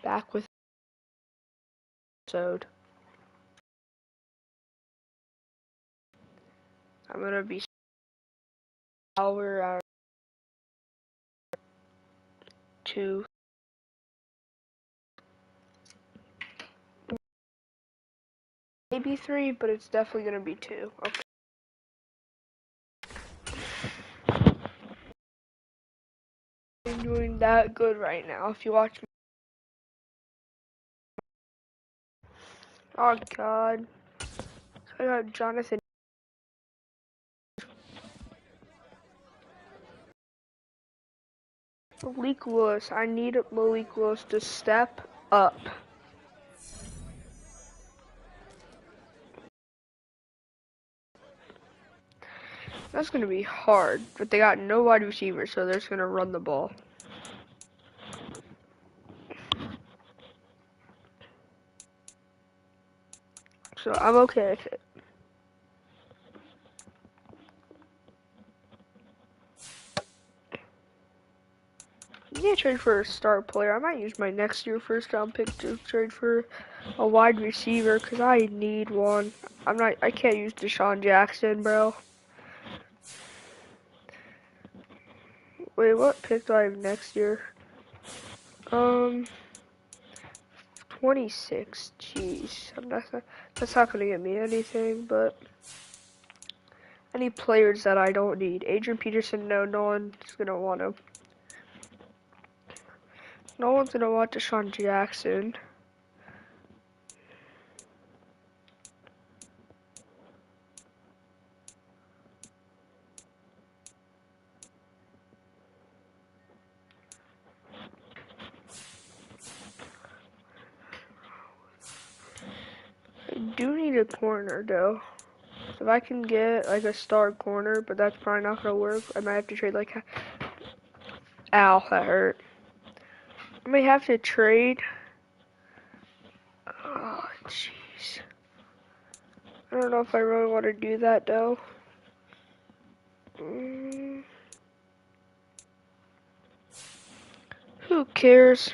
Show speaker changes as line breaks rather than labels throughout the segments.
back with episode. I'm gonna be hour 2. Maybe 3, but it's definitely gonna be 2. Okay. I'm doing that good right now. If you watch me. Oh god. I got Jonathan. Malik Willis. I need Malik Willis to step up. That's gonna be hard, but they got no wide receiver, so they're just gonna run the ball. So I'm okay with it. You need to trade for a star player. I might use my next year first round pick to trade for a wide receiver because I need one. I can't use Deshaun Jackson, bro. Wait, what pick do I have next year? 26. Jeez, that's not gonna get me anything. But I need players that I don't need. Adrian Peterson, no one's gonna want him. No one's gonna want Deshaun Jackson. I do need a corner though. So if I can get like a star corner, but that's probably not gonna work. I might have to trade like. Ow, that hurt. I may have to trade. Oh, jeez. I don't know if I really want to do that though. Who cares?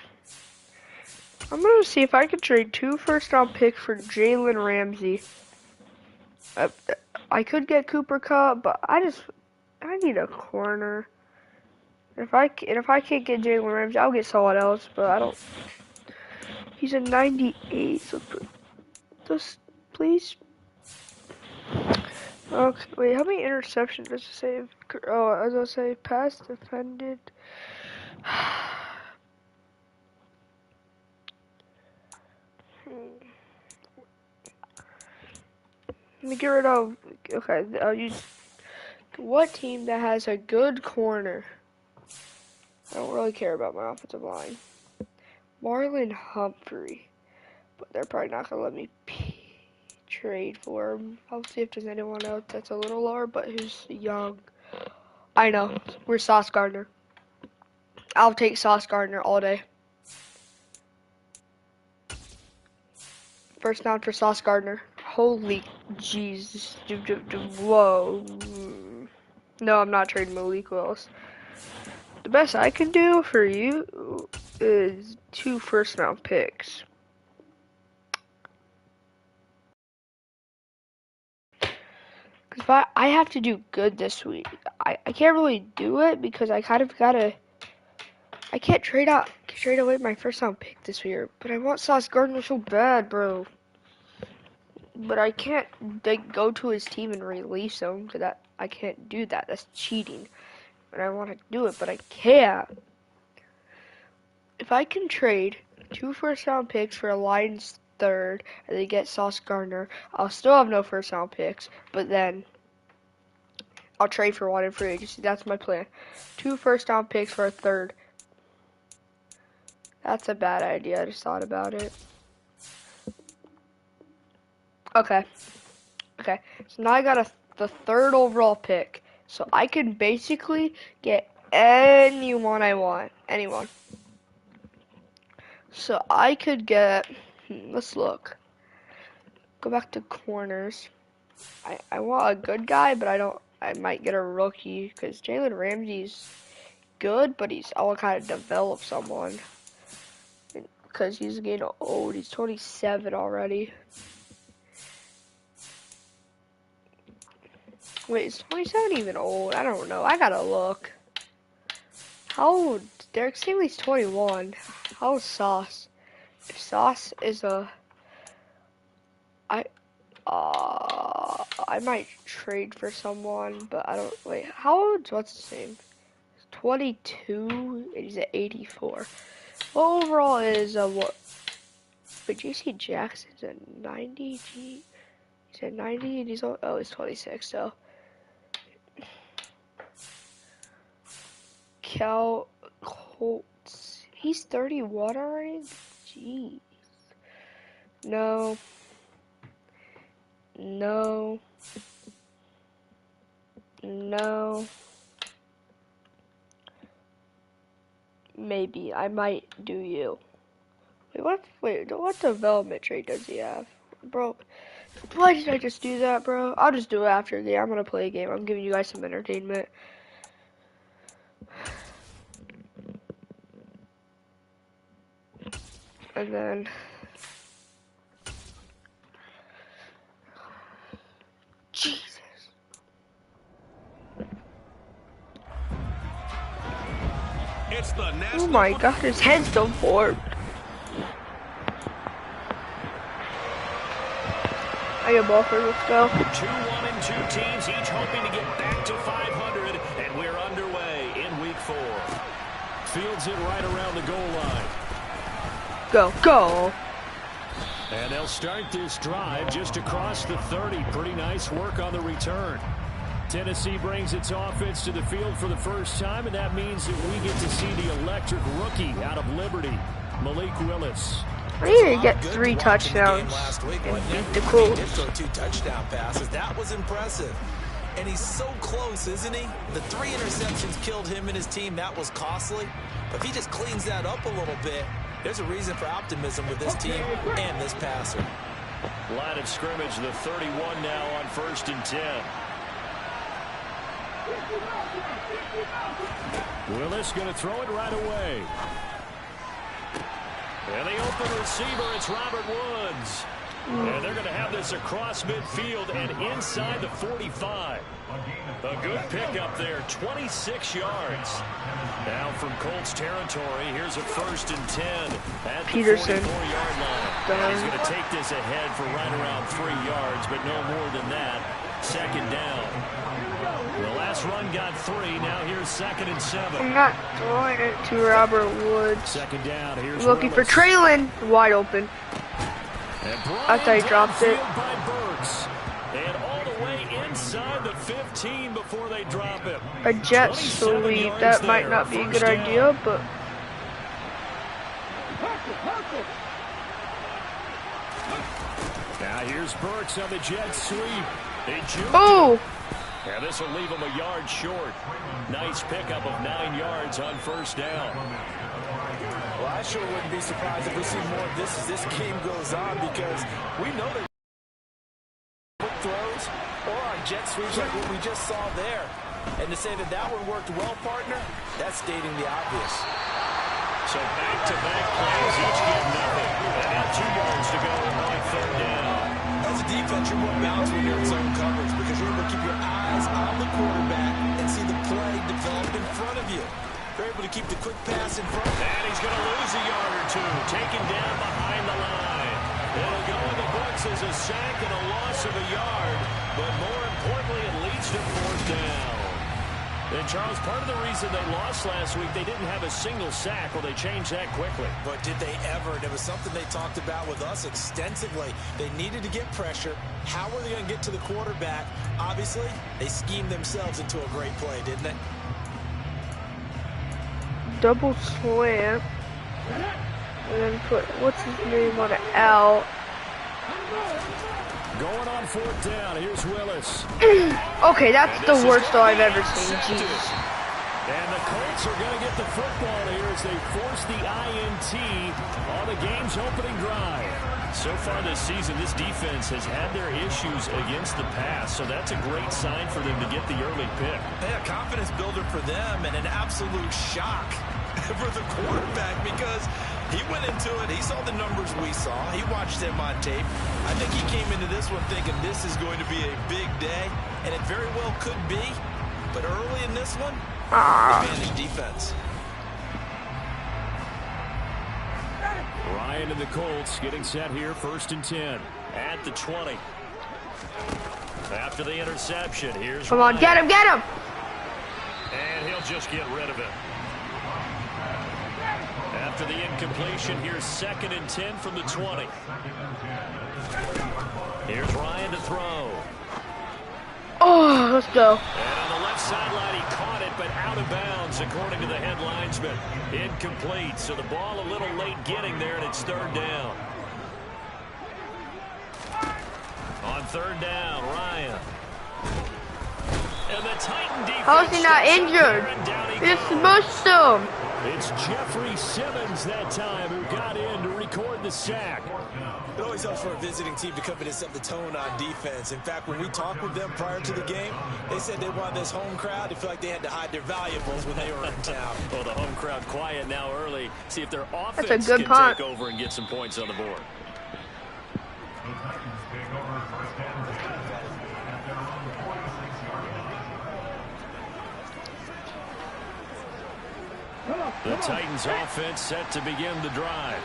I'm gonna see if I can trade 2 first-round picks for Jalen Ramsey. I could get Cooper Kupp, but I need a corner. If I can't get Jalen Ramsey, I'll get someone else. But I don't. He's a 98. So just please. Okay, wait. How many interceptions does it say? Oh, as I say, pass defended. Let me get rid of. Okay, I'll use. What team that has a good corner? I don't really care about my offensive line. Marlon Humphrey. But they're probably not going to let me trade for him. I'll see if there's anyone else that's a little lower, but who's young. I know. We're Sauce Gardner. I'll take Sauce Gardner all day. First down for Sauce Gardner. Holy Jesus. Whoa. No, I'm not trading Malik Willis. The best I can do for you is 2 first-round picks. Because I have to do good this week. I can't really do it because I kind of gotta. I can't trade away my first-round pick this year. But I want Sauce Gardner so bad, bro. But I can't go to his team and release him because I can't do that. That's cheating. And I want to do it, but I can't. If I can trade 2 first-round picks for a Lions third and they get Sauce Gardner, I'll still have no first-round picks. But then I'll trade for one in free agency. That's my plan. 2 first-round picks for a third. That's a bad idea. I just thought about it. Okay. So now I got the 3rd overall pick. So I can basically get anyone I want. Anyone. So I could get. Let's look. Go back to corners. I want a good guy, but I might get a rookie because Jalen Ramsey's good, but I want to kind of develop someone. because he's getting old. He's 27 already. Wait, is 27 even old? I don't know. I gotta look. How old? Derek Stingley's 21. How old is Sauce? If Sauce is I might trade for someone, but I don't. Wait, how old? What's his name? 22, and he's at 84. Well, overall is what? But JC Jackson's at 90. He's at 90, and he's he's 26. So Cal Colts, he's 31 already. Jeez. No. No. No. Maybe I might do you. Wait, what development trait does he have? Bro, why did I just do that, bro? I'll just do it after the game. I'm gonna play a game. I'm giving you guys some entertainment. And then Jesus.
It's the
Oh my god, his head's so formed. I get ball first, let's go.
2-1-2 teams, each hoping to get back to 500, and we're underway in week 4. Fields it right around the goal line.
Go.
And they'll start this drive just across the 30. Pretty nice work on the return. Tennessee brings its offense to the field for the first time, and that means that we get to see the electric rookie out of Liberty, Malik Willis.
I need to get 3 touchdowns and beat the Colts.
He did throw 2 touchdown passes. That was impressive. And he's so close, isn't he? The 3 interceptions killed him and his team. That was costly. But if he just cleans that up a little bit, there's a reason for optimism with this team and this passer.
Line of scrimmage, the 31 now on 1st and 10. Willis going to throw it right away. And the open receiver, it's Robert Woods. And they're going to have this across midfield and inside the 45. A good pickup there, 26 yards. Now from Colts territory, here's a 1st and 10 at the 44-yard line. He's going to take this ahead for right around 3 yards, but no more than that. 2nd down. The last run got 3. Now here's 2nd and 7.
I'm not throwing it to Robert Woods.
2nd down. Here's
looking
Willis.
for Traylon. Wide open. I thought he dropped it.
By Burks. And all the way inside the 15 before they drop him.
A jet sweep. That might not be a good idea, but
now here's Burks on the jet sweep.
oh!
And this will leave him a yard short. Nice pickup of 9 yards on 1st down.
Well, I sure wouldn't be surprised if we see more of this as this game goes on, because we know that quick throws or on jet sweeps like what we just saw there. And to say that that one worked well, partner, that's stating the obvious.
So back-to-back plays, each get nothing. And now 2 yards to go on 3rd down.
As a defense, you're more balanced when you're in zone coverage because you're able to keep your eyes on the quarterback and see the play develop in front of you. They're able to keep the quick pass in front.
And he's going to lose a yard or 2, taken down behind the line. It'll go in the books as a sack and a loss of a yard, but more importantly, it leads to 4th down. And Charles, part of the reason they lost last week, they didn't have a single sack. Well, they changed that quickly.
But did they ever? And it was something they talked about with us extensively. They needed to get pressure. How were they going to get to the quarterback? Obviously, they schemed themselves into a great play, didn't they?
Double slant. And then put, what's his name on it? L.
Going on 4th down, here's Willis.
Okay, that's the worst throw I've ever seen. Jesus.
And the Colts are going to get the football here as they force the INT on the game's opening drive. So far this season, this defense has had their issues against the pass, so that's a great sign for them to get the early pick.
Yeah, confidence builder for them and an absolute shock for the quarterback because He went into it. He saw the numbers we saw. He watched them on tape. I think he came into this one thinking this is going to be a big day, and it very well could be. But early in this one, advantage defense.
Ryan and the Colts getting set here, 1st and 10 at the 20. After the interception, here's
Come
Ryan.
on, get him, get him!
And he'll just get rid of it. After the incompletion, here's 2nd and 10 from the 20. Here's Ryan to throw.
Oh, let's go.
And on the left sideline, he caught it, but out of bounds, according to the head linesman. Incomplete, so the ball a little late getting there, and it's 3rd down. On 3rd down, Ryan. And the Titan defense.
How is he not injured? It's supposed to.
It's Jeffrey Simmons that time who got in to record the sack.
It always helps for a visiting team to come in and set the tone on defense. In fact, when we talked with them prior to the game, they said they wanted this home crowd to feel like they had to hide their valuables when they were in town.
Well, the home crowd quiet now early. See if their offense
good
can
punt.
take over and get some points on the board. The Titans offense set to begin the drive.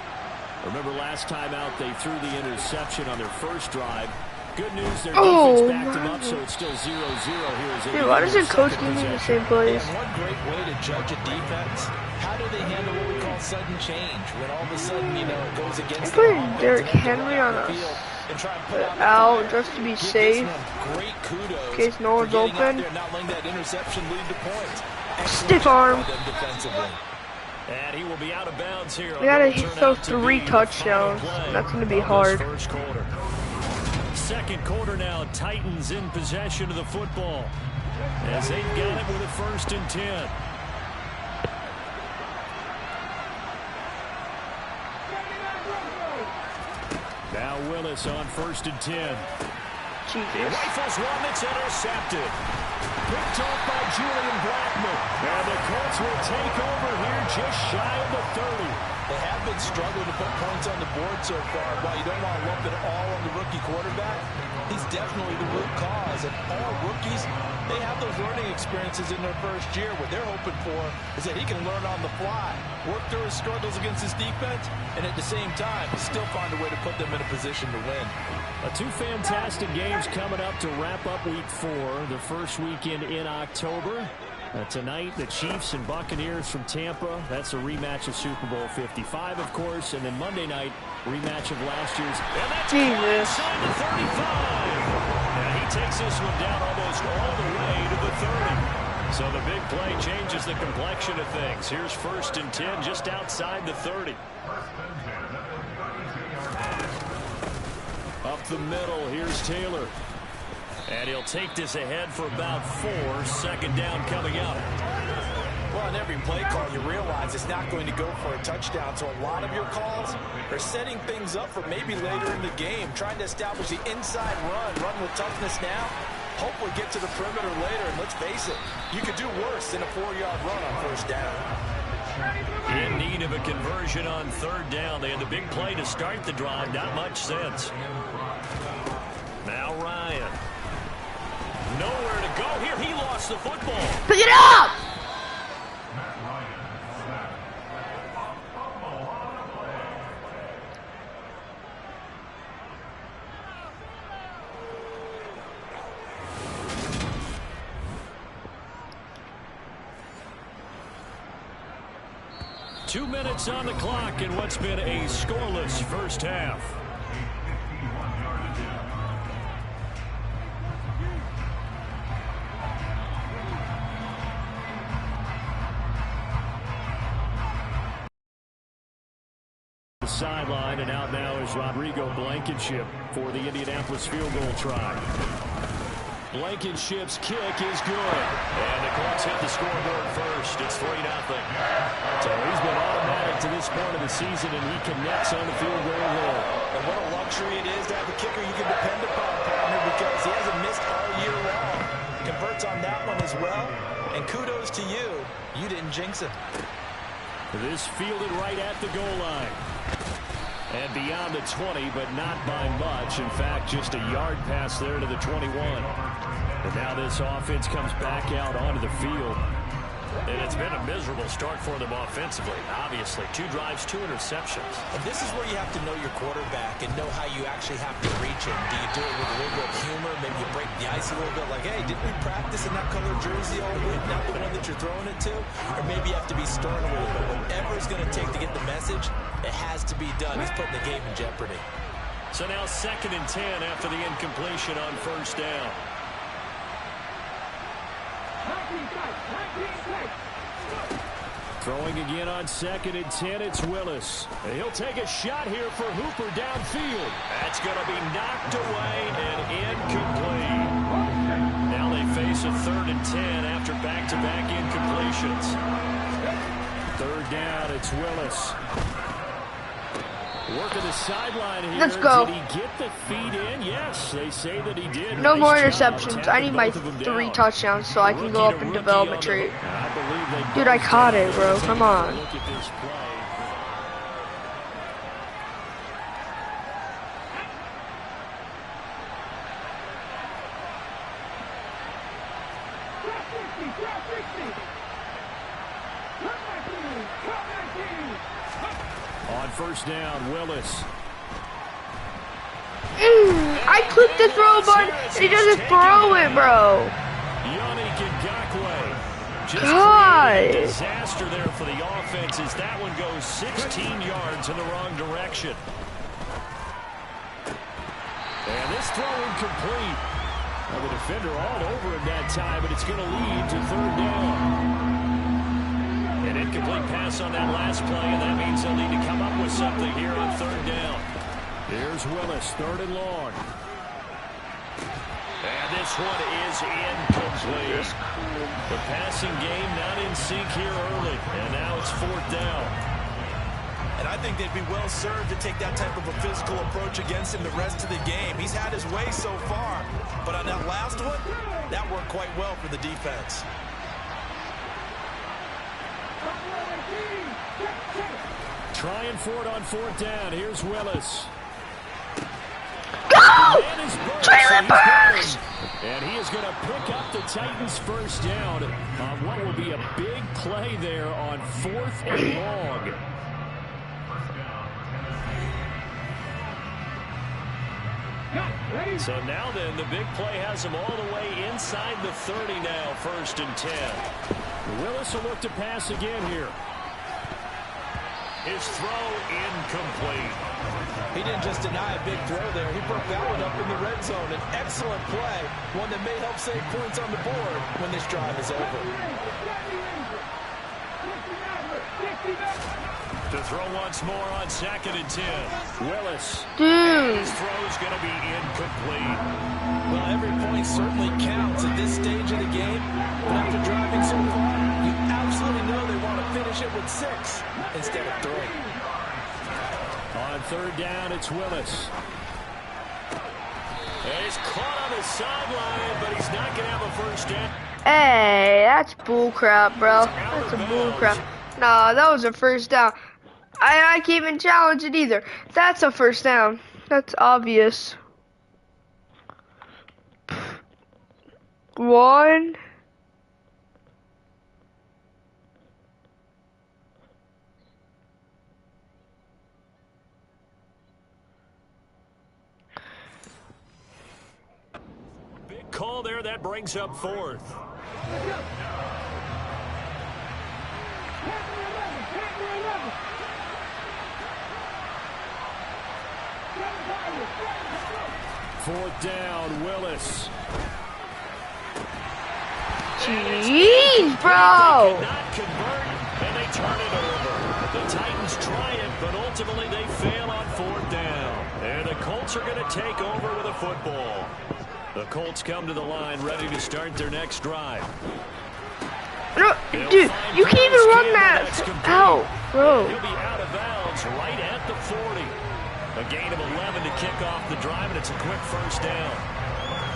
Remember last time out they threw the interception on their first drive. Good news, their defense backed them up, so it's still 0-0 here. As
Dude, why doesn't coach give me the same plays?
And one great way to judge a defense, how do they handle what we call sudden change? When all of a sudden, you know, it goes against
I'm putting Derrick Henry on us out just to be safe.
Great kudos
In case no one's
for getting out
open.
there and not letting that interception lead to points.
Stiff arm.
And he will be out of bounds here.
We gotta throw 3 touchdowns. That's gonna be hard.
First quarter. Second quarter now, Titans in possession of the football as they've got it with a 1st and 10. Now Willis on 1st and 10. He
Jesus.
rifles one that's intercepted. Picked off by Julian Blackman. And the Colts will take over here just shy of the 30.
They have been struggling to put points on the board so far. While you don't want to lump it all on the rookie quarterback, he's definitely the root cause. And all rookies, they have those learning experiences in their first year. What they're hoping for is that he can learn on the fly, work through his struggles against his defense, and at the same time, still find a way to put them in a position to win.
2 fantastic games coming up to wrap up Week 4, the first weekend in October. Tonight, the Chiefs and Buccaneers from Tampa. That's a rematch of Super Bowl 55, of course. And then Monday night, rematch of last year's. And that's inside the 35. And he takes this one down almost all the way to the 30. So the big play changes the complexion of things. Here's 1st and 10 just outside the 30. Up the middle, here's Taylor. And he'll take this ahead for about 4. 2nd down coming up.
Well, in every play call, you realize it's not going to go for a touchdown. So a lot of your calls are setting things up for maybe later in the game, trying to establish the inside run with toughness now. Hopefully get to the perimeter later. And let's face it, you could do worse than a 4-yard run on 1st down.
In need of a conversion on 3rd down. They had the big play to start the drive. Not much sense. Now Ryan. Nowhere to go here. He lost the football.
Pick it up!
Two minutes on the clock in what's been a scoreless first half. Sideline, and out now is Rodrigo Blankenship for the Indianapolis field goal try. Blankenship's kick is good. And the Colts hit the scoreboard first. It's 3-0. So he's been automatic to this point of the season, and he connects on the field goal roll.
And what a luxury it is to have a kicker you can depend upon, partner, because he hasn't missed all year long. Converts on that one as well. And kudos to you. You didn't jinx it.
This fielded right at the goal line. And beyond the 20, but not by much. In fact, just a yard pass there to the 21. And now this offense comes back out onto the field. And it's been a miserable start for them offensively, obviously. 2 drives, 2 interceptions.
And this is where you have to know your quarterback and know how you actually have to reach him. Do you do it with a little bit of humor? Maybe you break the ice a little bit like, hey, didn't we practice in that color jersey all week? Not the one that you're throwing it to? Or maybe you have to be stern a little bit. Whatever it's going to take to get the message, it has to be done. He's putting the game in jeopardy.
So now 2nd and 10 after the incompletion on 1st down. Throwing again on 2nd and 10, it's Willis. He'll take a shot here for Hooper downfield. That's going to be knocked away and incomplete. Now they face a 3rd and 10 after back-to-back incompletions. 3rd down, it's Willis. Working the sideline here.
Let's go.
Did he get the feet in? Yes, they say that he did.
No
Nice
more
job
interceptions. I need my
tapping both of them
3
down.
touchdowns so I can go up and develop a trait.
I believe they
Dude, I
both
caught
did.
it, bro. Come on.
Look at this play. On 1st down, Willis.
I clicked the throw button and he doesn't throw it, bro.
Yannick Ngakoue. Just
God.
created a disaster there for the offense as that one goes 16 yards in the wrong direction. And this throw incomplete. Well, the defender all over him that time, but it's going to lead to 3rd down. An incomplete pass on that last play, and that means they'll need to come up with something here on 3rd down. Here's Willis, 3rd and long. And this one is incomplete. The passing game not in sync here early, and now it's 4th down.
And I think they'd be well served to take that type of a physical approach against him the rest of the game. He's had his way so far, but on that last one, that worked quite well for the defense.
Trying for it on 4th down. Here's Willis.
Go! Traylon Burks!
And he is going to pick up the Titans' 1st down on what will be a big play there on 4th and long. So now then, the big play has him all the way inside the 30 now, 1st and 10. Willis will look to pass again here. His throw incomplete.
He didn't just deny a big throw there. He broke that one up in the red zone. An excellent play, one that may help save points on the board when this drive is over.
To throw once more on 2nd and 10. Willis.
Dude.
His throw is going to be incomplete.
Well, every point certainly counts at this stage of the game. But after driving so far, you absolutely know they want to finish it with 6 instead of 3.
On 3rd down, it's Willis. And he's caught on the sideline, but he's not going to have a 1st down.
Hey, that's bullcrap, bro. That's a bullcrap. Nah, that was a 1st down. I can't even challenge it either. That's a 1st down. That's obvious. 1.
Big call there. That brings up 4th. Fourth down, Willis.
Jeez, bro.
Not convert, and they turn it over. The Titans try it, but ultimately they fail on 4th down. And the Colts are going to take over with a football. The Colts come to the line ready to start their next drive.
No, dude, you can't even run that out, bro.
He'll be out of bounds right at the 40. A gain of 11 to kick off the drive, and it's a quick 1st down.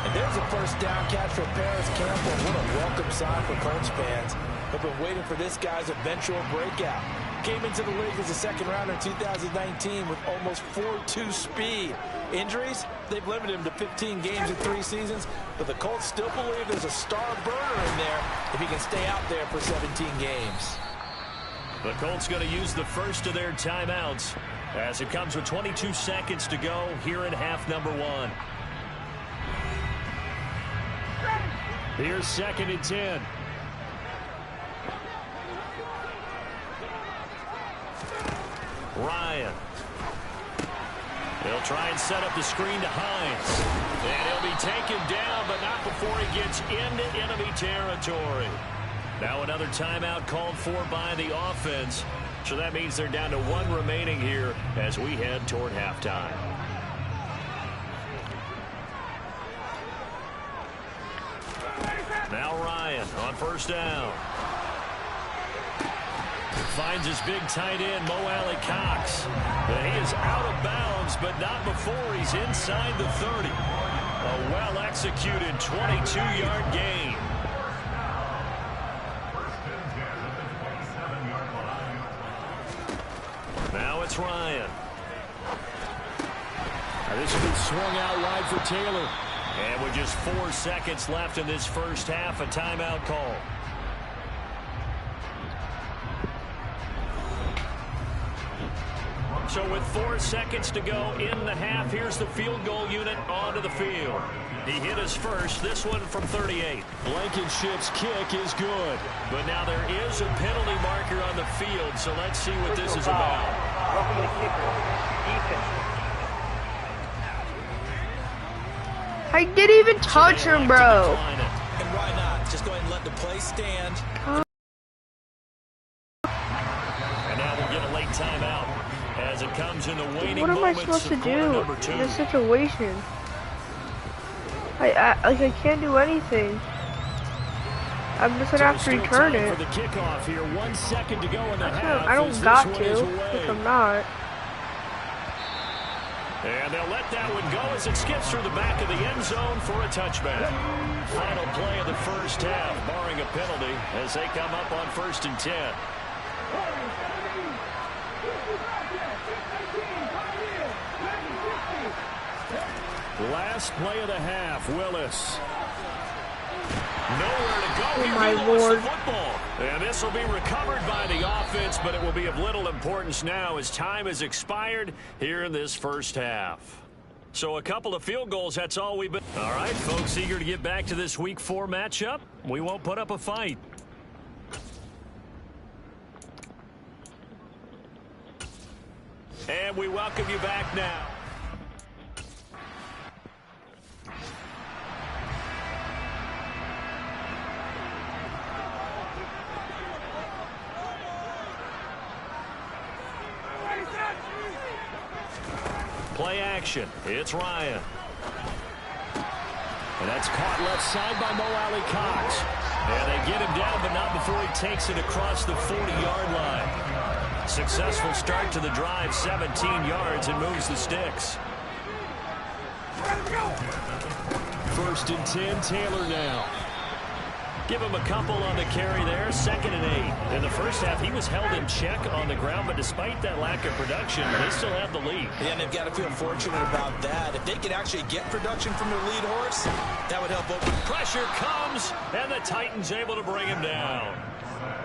And there's a 1st down catch for Paris Campbell. What a welcome sign for Colts fans. They've been waiting for this guy's eventual breakout. Came into the league as a second rounder in 2019 with almost 4.2 speed. Injuries, they've limited him to 15 games in 3 seasons, but the Colts still believe there's a star burner in there if he can stay out there for 17 games.
The Colts going to use the first of their timeouts as it comes with 22 seconds to go here in half number 1. Here's 2nd and 10. Ryan. He'll try and set up the screen to Hines. And he'll be taken down, but not before he gets into enemy territory. Now another timeout called for by the offense. So that means they're down to 1 remaining here as we head toward halftime. Now Ryan on first down. Finds his big tight end, Mo Alley Cox. And he is out of bounds, but not before he's inside the 30. A well-executed 22-yard gain. Now it's Ryan. This has been swung out wide for Taylor. And with just 4 seconds left in this first half, a timeout call. So with 4 seconds to go in the half, here's the field goal unit onto the field. He hit his first, this one from 38. Blankenship's kick is good. But now there is a penalty marker on the field, so let's see what this is about.
I didn't even touch him, bro.
And why not? Just go ahead and let the play stand.
And now we'll get a late timeout as it comes in the waning
What am I
moments
supposed to
of
do
quarter number 2.
in this situation? I can't do anything. I'm just gonna have to return it.
For the kickoff here, 1 second to go in the half.
I don't got to, if I'm not.
And they'll let that one go as it skips through the back of the end zone for a touchback. Final play of the first half, barring a penalty, as they come up on 1st and 10. Last play of the half, Willis. Nowhere to go.
Oh my
He lost
Lord.
the football. And this will be recovered by the offense, but it will be of little importance now as time has expired here in this first half. So a couple of field goals, that's all we've been. All right, folks, eager to get back to this Week 4 matchup. We won't put up a fight. And we welcome you back now. Play action. It's Ryan. And that's caught left side by Mo Alley Cox. And they get him down, but not before he takes it across the 40-yard line. Successful start to the drive, 17 yards, and moves the sticks. 1st and 10, Taylor now. Give him a couple on the carry there, 2nd and 8. In the first half, he was held in check on the ground, but despite that lack of production, they still have the lead.
Yeah, and they've got to feel fortunate about that. If they could actually get production from their lead horse, that would help open.
Pressure comes, and the Titans able to bring him down.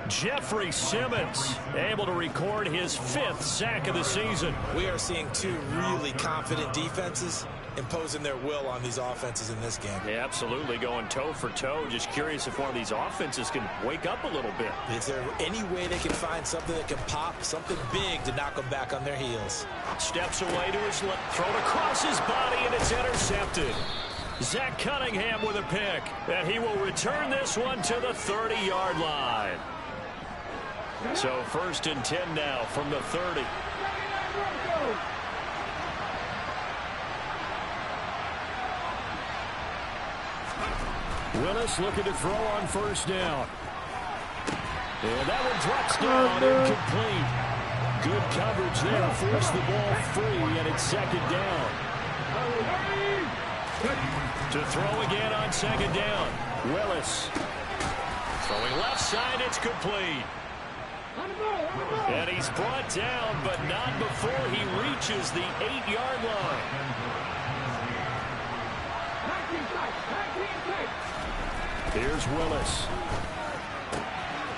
Jeffrey Simmons able to record his 5th sack of the season.
We are seeing 2 really confident defenses imposing their will on these offenses in this game.
Yeah, absolutely, going toe for toe. Just curious if one of these offenses can wake up a little bit.
Is there any way they can find something that can pop, something big to knock them back on their heels?
Steps away to his left, thrown across his body, and it's intercepted. Zach Cunningham with a pick, and he will return this one to the 30-yard line. So 1st and 10 now from the 30. Willis looking to throw on 1st down. And that one drops down, incomplete. Good coverage there, forced the ball free, and it's 2nd down. To throw again on 2nd down. Willis. Throwing left side, it's complete. And he's brought down, but not before he reaches the 8-yard line. Here's Willis.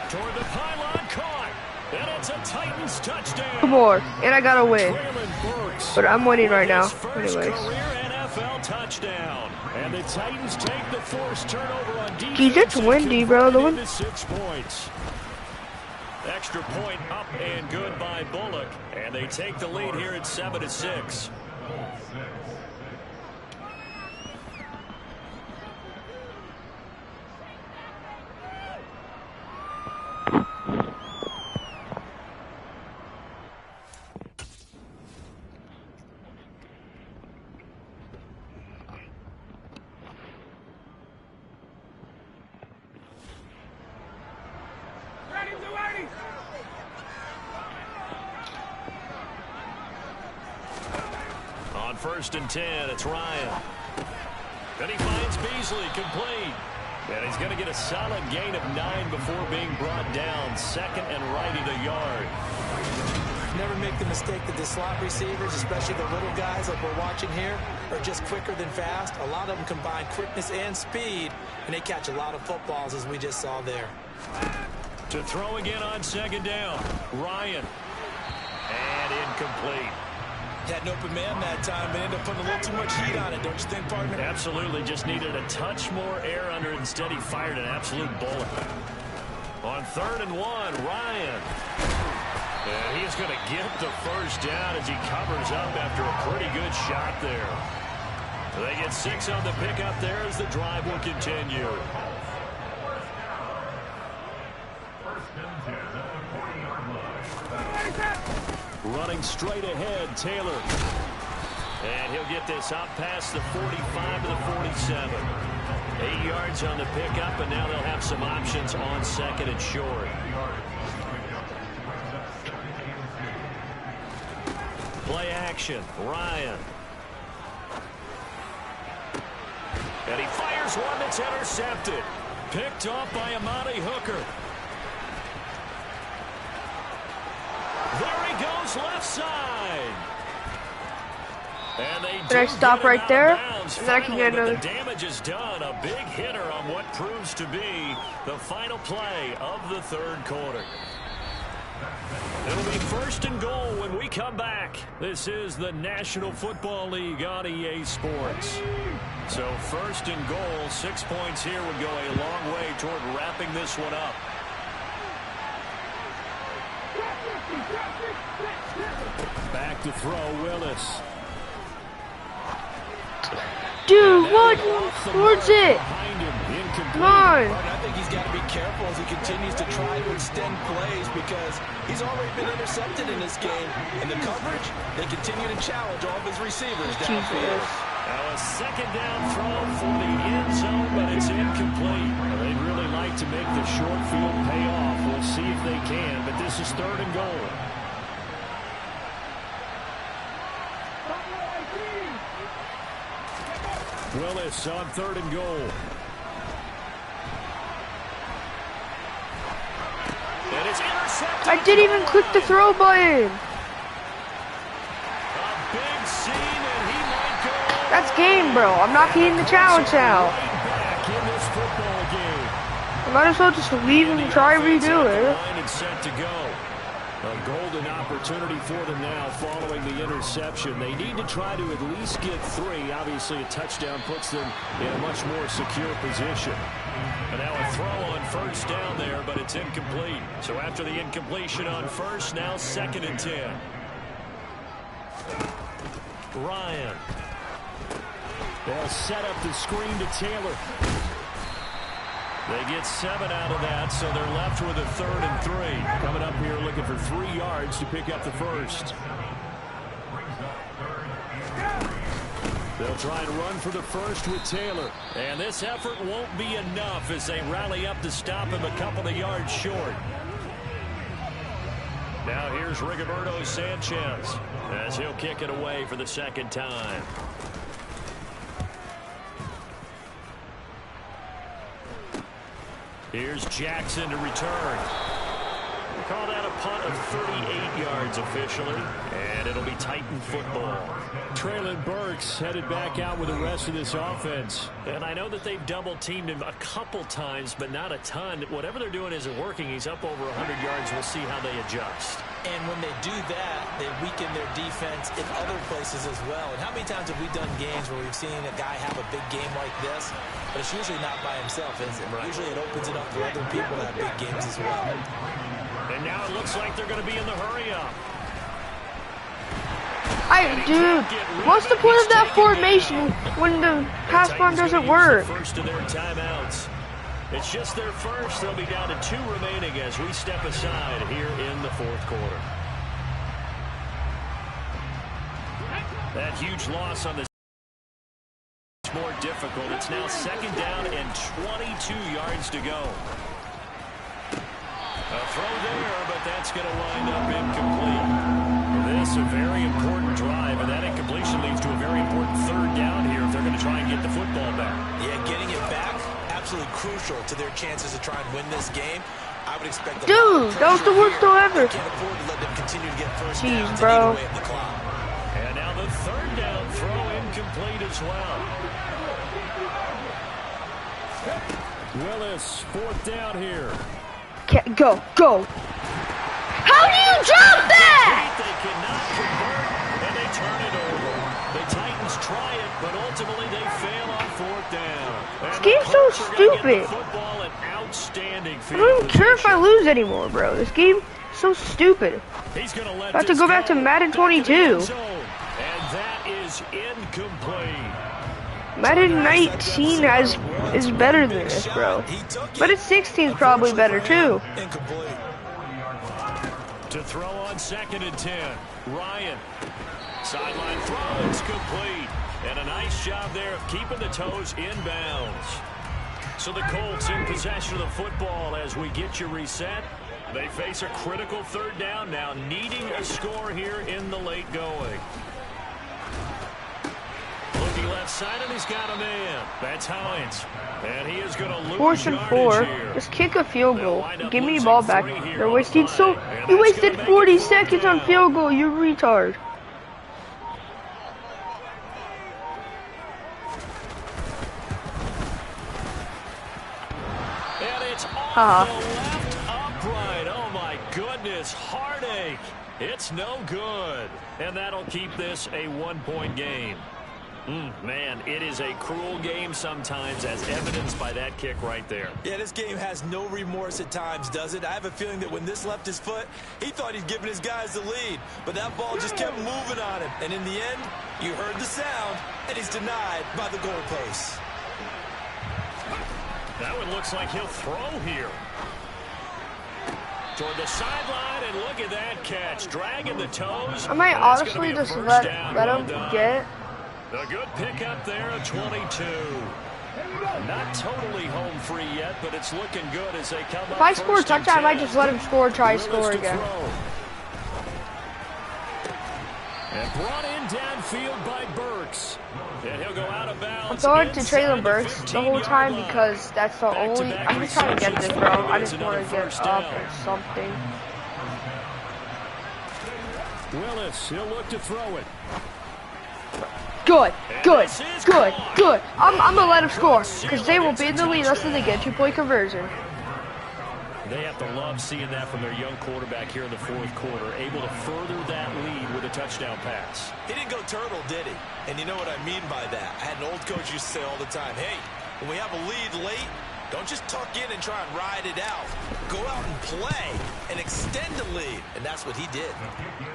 Toward the pylon, caught. And it's a Titans touchdown.
Come on, and I gotta win. But I'm winning right now.
First
Anyways.
career NFL touchdown. And the Titans take the forced turnover on defense.
Geez, it's windy, bro. The wind.
6 points. Extra point up and good by Bullock. And they take the lead here at 7-6. On 1st and 10, it's Ryan. Then he finds Beasley, complete. And he's going to get a solid gain of 9 before being brought down. 2nd and right at a yard.
Never make the mistake that the slot receivers, especially the little guys like we're watching here, are just quicker than fast. A lot of them combine quickness and speed, and they catch a lot of footballs, as we just saw there.
To throw again on 2nd down. Ryan. And incomplete.
Had an open man that time, but ended up putting a little too much heat on it, don't you think, partner?
Absolutely. Just needed a touch more air under it. Instead, he fired an absolute bullet. On 3rd and 1, Ryan. And he's going to get the first down as he covers up after a pretty good shot there. They get 6 on the pickup there as the drive will continue. Running straight ahead, Taylor. And he'll get this up past the 45 to the 47. 8 yards on the pickup, and now they'll have some options on 2nd and short. Play action, Ryan. And he fires one that's intercepted. Picked off by Amani Hooker. There he goes, left side. And they
Can I stop right there? And then I can get another.
The damage is done. A big hitter on what proves to be the final play of the 3rd quarter. It'll be 1st and goal when we come back. This is the National Football League on EA Sports. So 1st and goal, 6 points here would go a long way toward wrapping this one up. Back to throw, Willis.
Dude, what? Where's it? Come on.
I think he's got to be careful as he continues to try to extend plays because he's already been intercepted in this game. And the coverage, they continue to challenge all of his receivers downfield.
Now a 2nd down throw for the end zone, but it's incomplete. They'd really like to make the short field pay off. We'll see if they can, but this is 3rd and goal. Willis on 3rd and goal. And it's intercepted.
I didn't even click the throw button.
A big scene, and he might go.
That's game, bro. I'm not getting the challenge now.
Right back in this football game.
I might as well just leave and try to redo it.
Line and set to go. A golden opportunity for them now following the interception. They need to try to at least get 3. Obviously, a touchdown puts them in a much more secure position. And now a throw on 1st down there, but it's incomplete. So after the incompletion on 1st, now 2nd and 10. Ryan. They'll set up the screen to Taylor. They get 7 out of that, so they're left with a 3rd and 3. Coming up here looking for 3 yards to pick up the first. They'll try and run for the first with Taylor. And this effort won't be enough as they rally up to stop him a couple of yards short. Now here's Rigoberto Sanchez as he'll kick it away for the 2nd time. Here's Jackson to return. call that a punt of 38 yards officially, and it'll be Titan football.
Traylon Burks headed back out with the rest of this offense.
And I know that they've double-teamed him a couple times, but not a ton. Whatever they're doing isn't working. He's up over 100 yards. We'll see how they adjust.
And when they do that, they weaken their defense in other places as well. And how many times have we done games where we've seen a guy have a big game like this, but it's usually not by himself, is it? Right. Usually it opens it up for other people to have big games as well.
And now it looks like they're going to be in the hurry-up.
Dude, what's the point of that formation when the pass run doesn't work?
First of their timeouts. It's just their first. They'll be down to 2 remaining as we step aside here in the fourth quarter. That huge loss on the more difficult. It's now 2nd down and 22 yards to go. A throw there, but that's going to wind up incomplete. This is a very important drive, and that incompletion leads to a very important 3rd down here if they're going to try and get the football back.
Yeah, getting it back, absolutely crucial to their chances to try and win this game. I would expect a
Dude, that was the worst throw ever.
Can't afford to let them continue to get first
Jeez,
down
bro.
away at the clock.
And now the 3rd down throw incomplete as well.
Willis, 4th down here.
Go, go. How do you drop that?
They cannot convert, and they turn it over. The Titans try it, but ultimately they fail on 4th down.
This game's so stupid.
Football, an outstanding
I don't even care if I lose anymore, bro. This game is so stupid.
He's gonna let
I have to go back to Madden 22.
And that is incomplete.
Madden 19 is better than this, bro. Madden 16 is probably better too.
Incomplete.
To throw on 2nd and 10. Ryan. Sideline throw. It's complete. And a nice job there of keeping the toes inbounds. So the Colts in possession of the football as we get you reset. They face a critical 3rd down now, needing a score here in the late going. Looking left side, and he's got a man. That's Hines. And he is going to lose
4th and 4.
here.
Just kick a field goal. Give me the ball back. They're wasting you wasted 40 seconds on field goal, you retard.
And it's off the left upright. Oh my goodness, heartache. It's no good. And that'll keep this a 1-point game. Man, it is a cruel game sometimes, as evidenced by that kick right there.
Yeah, this game has no remorse at times, does it? I have a feeling that when this left his foot, he thought he'd given his guys the lead. But that ball just kept moving on him. And in the end, you heard the sound, and he's denied by the goalposts.
That one looks like he'll throw here. Toward the sideline, and look at that catch. Dragging the toes.
I might honestly just let him get.
A good pickup there at 22. Not totally home free yet, but it's looking good as they come up.
If I score a touchdown, I might just let him try score again.
And brought in downfield by Burks. And he'll go out of bounds.
I'm throwing to Traylon Burks the whole time because that's the only. I'm just trying to get this, bro. I just want to get up or something.
Willis, he'll look to throw it.
Good. I'm gonna let him score because they will be in the lead unless they get 2-point conversion.
They have to love seeing that from their young quarterback here in the 4th quarter, able to further that lead with a touchdown pass.
He didn't go turtle, did he? And you know what I mean by that. I had an old coach used to say all the time, hey, when we have a lead late, don't just tuck in and try and ride it out. Go out and play and extend the lead. And that's what he did.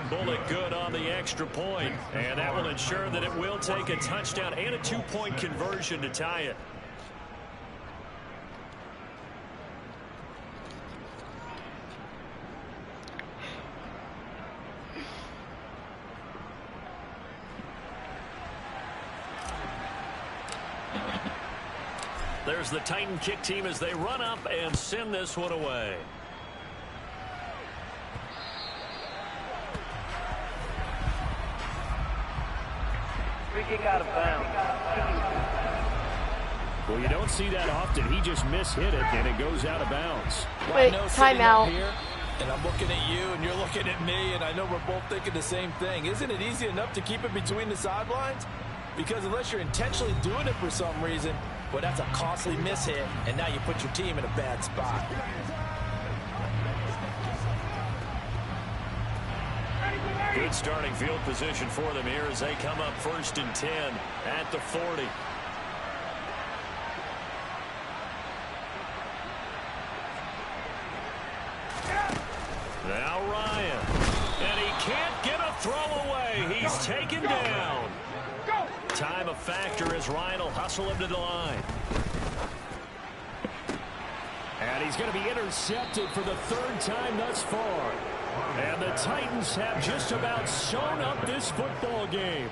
Bullet good on the extra point. And that will ensure that it will take a touchdown and a 2-point conversion to tie it. There's the Titan kick team as they run up and send this one away.
Free kick out of bounds.
Well, you don't see that often. He just mishit it, and it goes out of bounds.
Wait, timeout.
And I'm looking at you, and you're looking at me, and I know we're both thinking the same thing. Isn't it easy enough to keep it between the sidelines? Because unless you're intentionally doing it for some reason, well, that's a costly mishit, and now you put your team in a bad spot.
Good starting field position for them here as they come up 1st and 10 at the 40. Now Ryan. And he can't get a throw away. He's taken down. Time a factor as Ryan will hustle him to the line.
And he's going to be intercepted for the 3rd time thus far. And the Titans have just about sewn up this football game.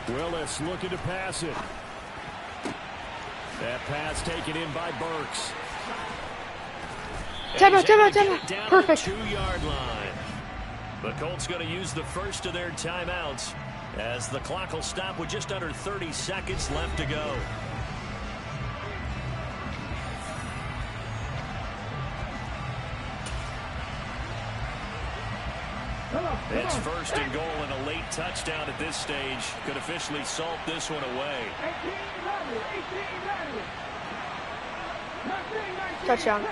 Willis looking to pass it. That pass taken in by Burks.
Timeout. Perfect.
2-yard line. The Colts going to use the first of their timeouts as the clock will stop with just under 30 seconds left to go. It's 1st and goal, and a late touchdown at this stage could officially salt this one away.
Touchdown.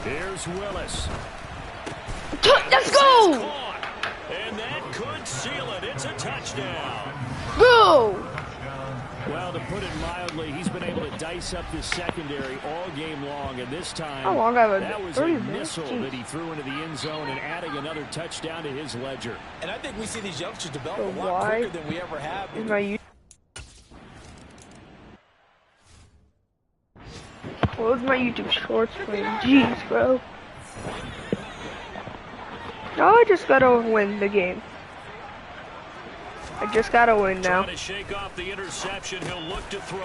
Here's Willis.
Let's go!
And that could seal it. It's a touchdown.
Go!
Well, to put it mildly, he's been able to dice up this secondary all game long, and this time
How long have I
that
been?
was
30
a
minutes?
missile
Jeez.
that he threw into the end zone and adding another touchdown to his ledger.
And I think we see these youngsters develop
So
a lot
why
quicker than we ever have.
is my Close my YouTube shorts, man. Jeez, bro. Now I just gotta win the game. I just gotta win now.
Trying to shake off the interception. He'll look to throw.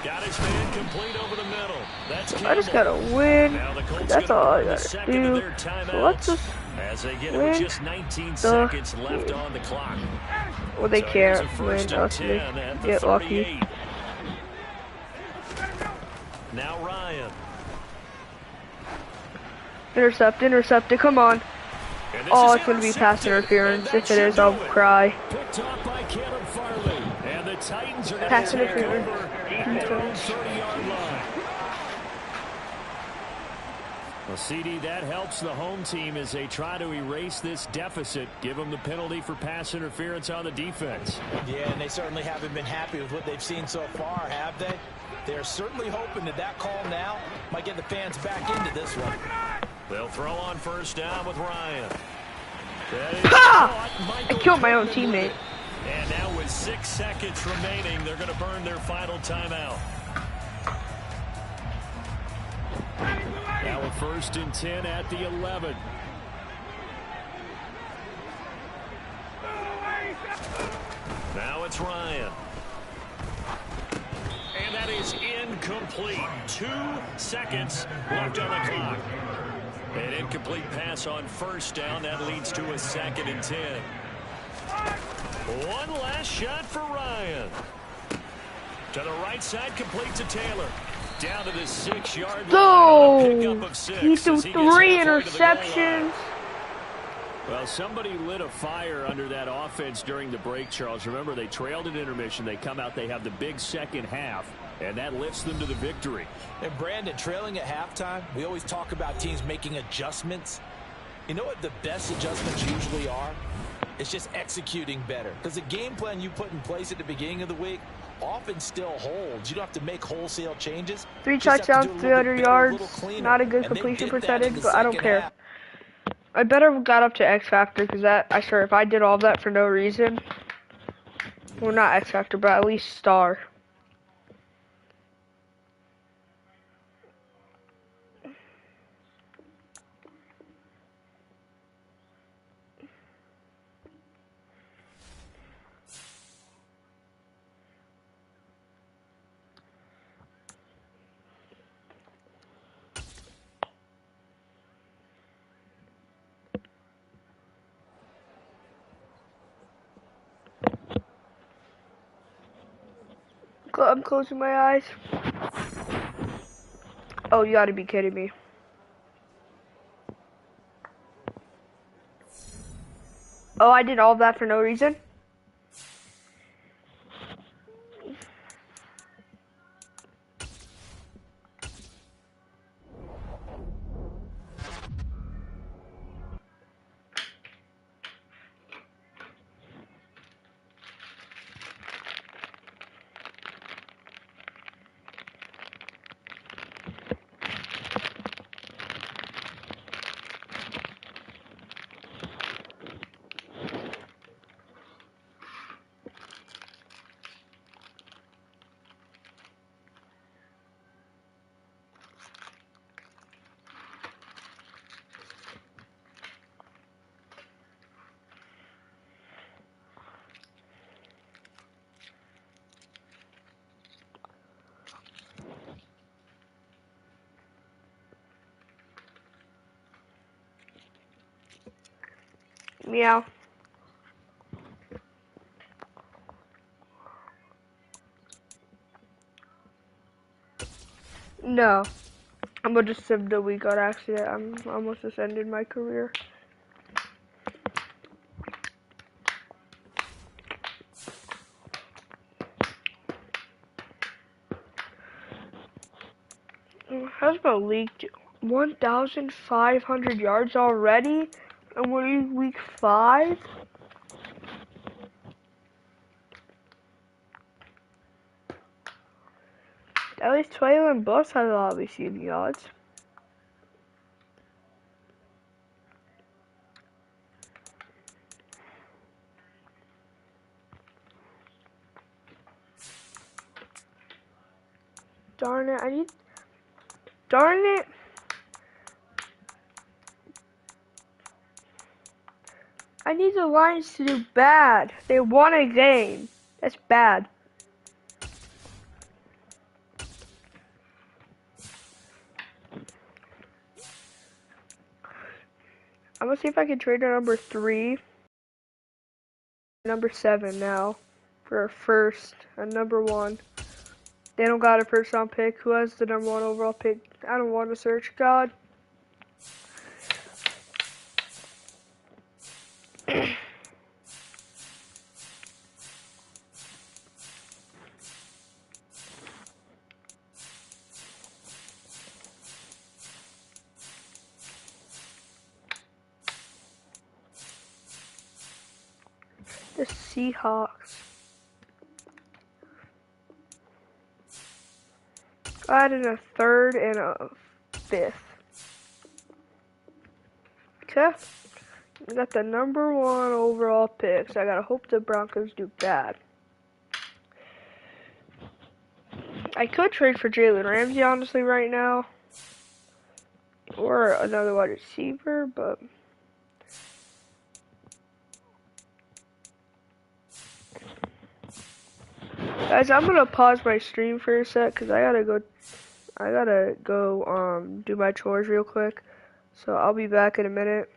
Got his man complete over the middle. That's Campbell.
I just gotta win.
Now the Colts
That's
gonna
all I
burn the
gotta
second of
do.
their
So
timeouts
let's just
as they get it
win
with just 19
the
seconds left
game.
on the clock.
Well, they
So
can't
here's a
win
1st and
unless
10
they
at the
get
38.
lucky.
Now Ryan.
Intercepted, come on.
And this
Oh,
is
it's gonna be
intercepted,
pass
and
interference.
that
If it
should
is,
do
I'll
it.
cry.
Picked off by Caleb Farley. And the Titans are going
Pass
to take
interference.
over at their own 30-yard line. Well, CD, that helps the home team as they try to erase this deficit, give them the penalty for pass interference on the defense.
Yeah, and they certainly haven't been happy with what they've seen so far, have they? They're certainly hoping that that call now might get the fans back into this one.
They'll throw on 1st down with Ryan.
Ha! I killed my own teammate.
And now with 6 seconds remaining, they're going to burn their final timeout.
Now a 1st and 10 at the 11.
Now it's Ryan. And that is incomplete. 2 seconds left on the clock. An incomplete pass on 1st down. That leads to a 2nd and 10. One last shot for Ryan. To the right side, complete to Taylor. Down to the 6-yard line. On a pickup of 6
He threw
as he gets
3
halfway to the goal line.
interceptions.
Well, somebody lit a fire under that offense during the break, Charles. Remember, they trailed at intermission. They come out, they have the big second half, and that lifts them to the victory.
And Brandon, trailing at halftime, we always talk about teams making adjustments. You know what the best adjustments usually are? It's just executing better. Because the game plan you put in place at the beginning of the week often still holds. You don't have to make wholesale changes.
3
Just have to
touchdowns,
do a little
300
bit better, a
yards.
little cleaner.
Not a good
And they
completion
did that in
percentage,
the
but I don't
second
care.
half.
I better have got up to X Factor because that, I swear, if I did all that for no reason, well, not X Factor, but at least star. I'm closing my eyes. Oh, you gotta be kidding me. Oh, I did all of that for no reason? Meow. No. I'm gonna just sim the week on accident. I'm almost just ended my career. How's my league do? 1,500 yards already? And we're in week 5? At least Twaylen Bus has a lot of receiving yards. Darn it, darn it! I need the Lions to do bad. They won a game. That's bad. I'm gonna see if I can trade our number 3, number 7 now for a first and number 1. They don't got a first round pick. Who has the number 1 overall pick? I don't want to search. God. The Seahawks. I added a 3rd and a 5th. Okay. I got the number 1 overall pick, so I gotta hope the Broncos do bad. I could trade for Jalen Ramsey, honestly, right now. Or another wide receiver, but... Guys, I'm gonna pause my stream for a sec, because I gotta go, do my chores real quick. So I'll be back in a minute.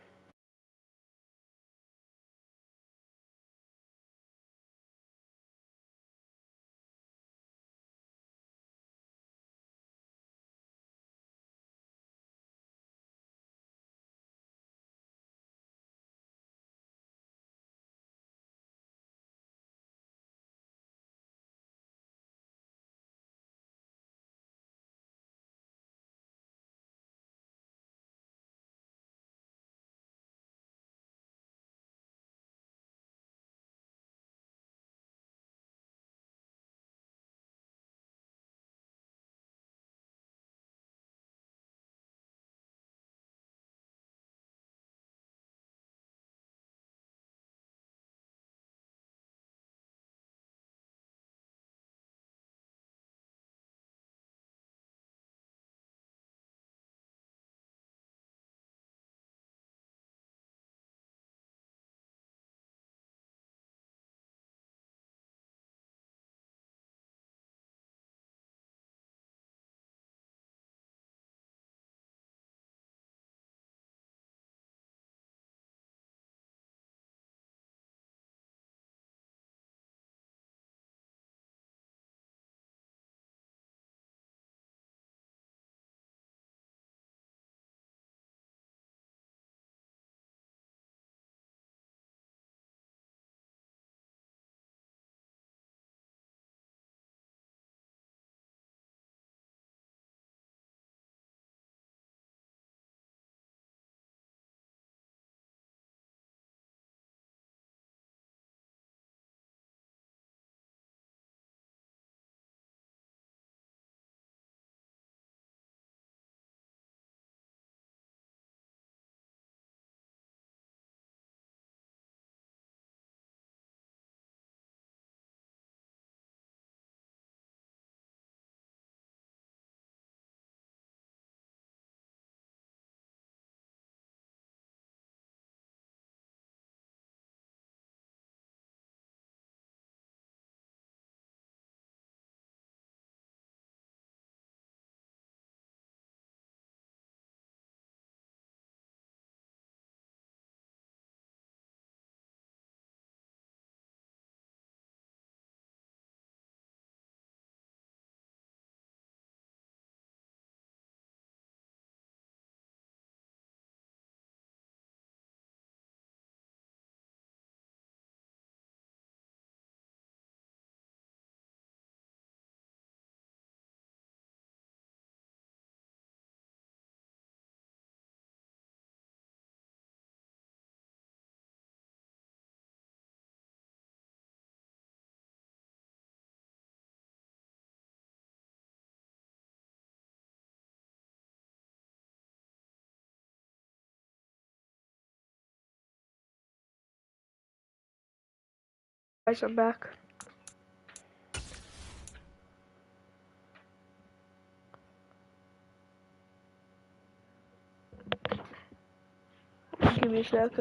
Guys, I'm back. Give me a sec.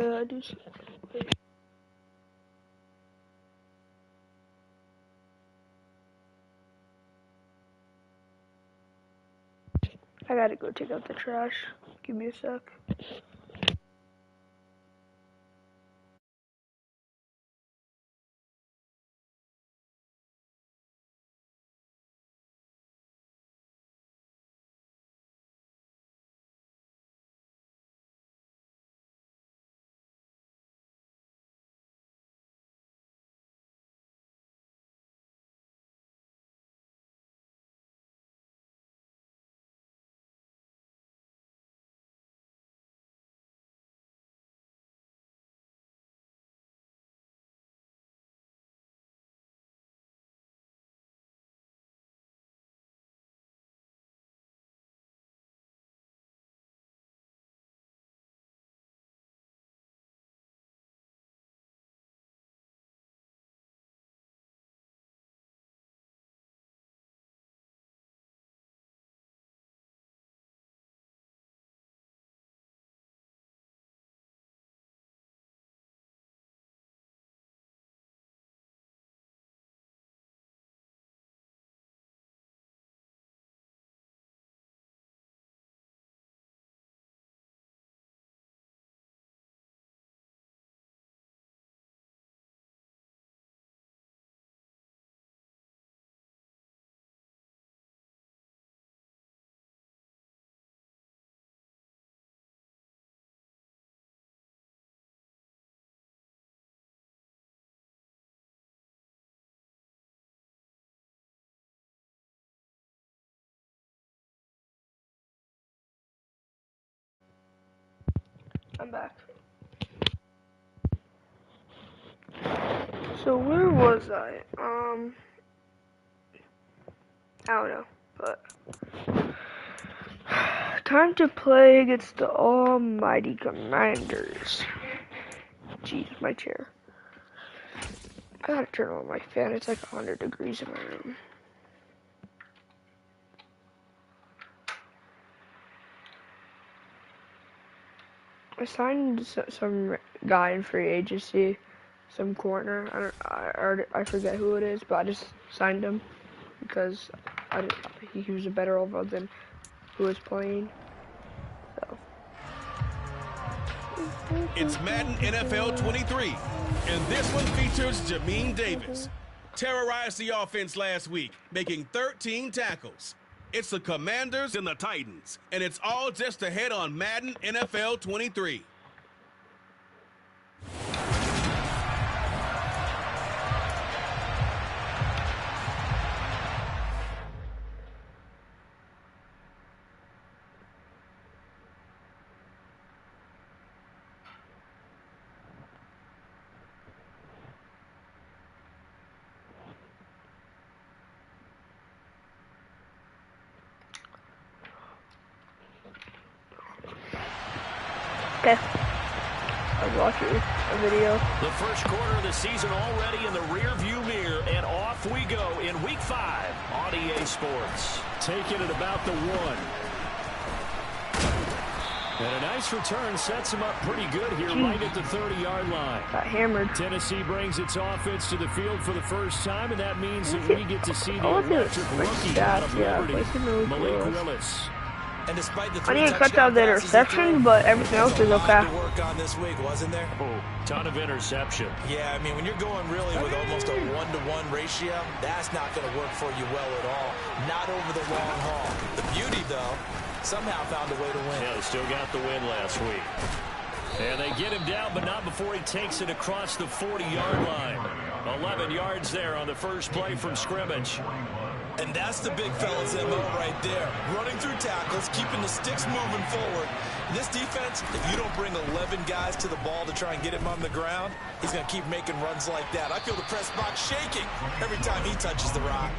I gotta go take out the trash. Give me a sec. I'm back. So where was I? I don't know, but time to play against the almighty Commanders. Jeez, my chair. I gotta turn on my fan. It's like 100 degrees in my room. I signed some guy in free agency, some corner. I forget who it is, but I just signed him because he was a better overall than who was playing. So.
It's Madden NFL 23, and this one features Jamin Davis. Terrorized the offense last week, making 13 tackles. It's the Commanders and the Titans, and it's all just ahead on Madden NFL 23.
Okay. I was watching a video.
The first quarter of the season already in the rearview mirror, and off we go in Week 5 on EA Sports.
Taking it about the 1. And a nice return sets him up pretty good here, right at the 30-yard line.
Got hammered.
Tennessee brings its offense to the field for the first time, and that means that we get to see the electric rookie out of Liberty, Malik Willis.
And despite the
I need to cut down the interception, but everything else is okay.
To work on this week, wasn't there?
Oh, ton of interception.
Yeah, I mean, when you're going really with almost a 1-to-1 ratio, that's not going to work for you well at all. Not over the long haul. The beauty, though, somehow found a way to win.
Yeah, they still got the win last week. And they get him down, but not before he takes it across the 40-yard line. 11 yards there on the first play from scrimmage.
And that's the big fella's MO right there. Running through tackles, keeping the sticks moving forward. This defense, if you don't bring 11 guys to the ball to try and get him on the ground, he's going to keep making runs like that. I feel the press box shaking every time he touches the rock.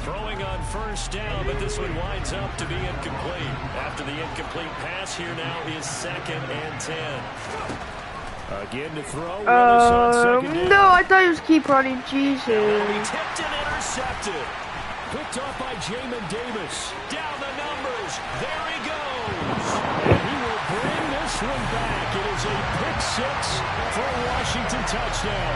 Throwing on first down, but this one winds up to be incomplete. After the incomplete pass, here now is 2nd and 10.
Again to throw. Willis on second down.
No, I thought he was keep running. Jesus.
Tipped and intercepted.
Picked off by Jamin Davis.
Down the numbers. There he goes.
And he will bring this one back. It is a pick six for a Washington touchdown.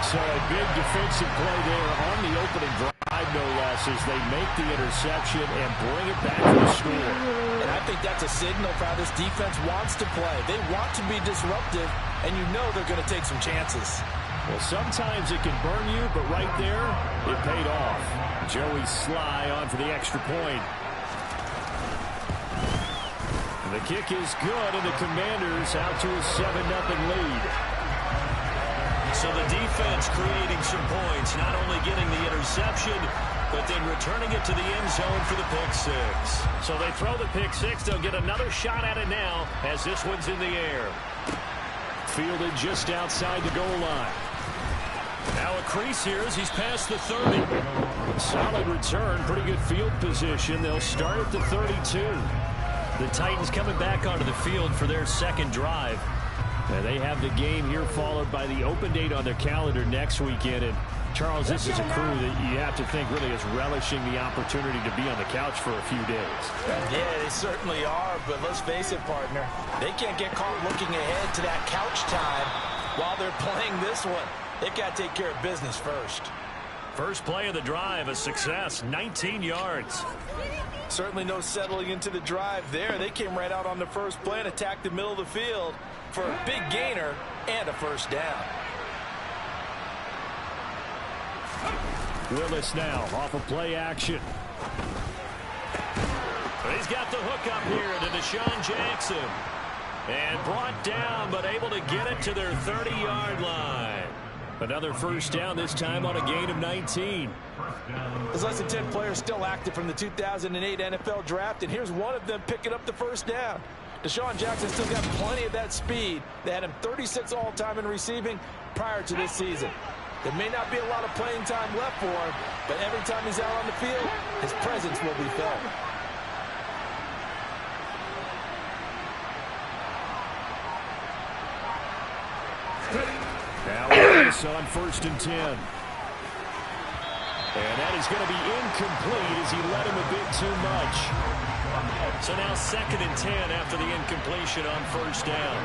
So a big defensive play there on the opening drive, no less, as they make the interception and bring it back to the score.
And I think that's a signal for how this defense wants to play. They want to be disruptive, and you know they're going to take some chances.
Well, sometimes it can burn you, but right there, it paid off. Joey Sly on for the extra point. And the kick is good, and the Commanders out to a 7-0 lead.
So the defense creating some points, not only getting the interception, but then returning it to the end zone for the pick six.
So they throw the pick six. They'll get another shot at it now as this one's in the air. Fielded just outside the goal line.
Now a crease here as he's past the 30.
Solid return, pretty good field position. They'll start at the 32.
The Titans coming back onto the field for their second drive.
And they have the game here followed by the open date on their calendar next weekend. And Charles, this is a crew that you have to think really is relishing the opportunity to be on the couch for a few days.
Yeah, they certainly are, but let's face it, partner. They can't get caught looking ahead to that couch time while they're playing this one. They've got to take care of business first.
First play of the drive, a success, 19 yards.
Certainly no settling into the drive there. They came right out on the first play and attacked the middle of the field for a big gainer and a first down.
Willis now off of play action.
He's got the hook up here to Deshaun Jackson. And brought down, but able to get it to their 30-yard line.
Another first down, this time on a gain of 19.
There's less than 10 players still active from the 2008 NFL Draft, and here's one of them picking up the first down. Deshaun Jackson still got plenty of that speed. They had him 36 all-time in receiving prior to this season. There may not be a lot of playing time left for him, but every time he's out on the field, his presence will be felt.
Now Willis on 1st and 10. And that is going to be incomplete as he led him a bit too much.
So now 2nd and 10 after the incompletion on first down.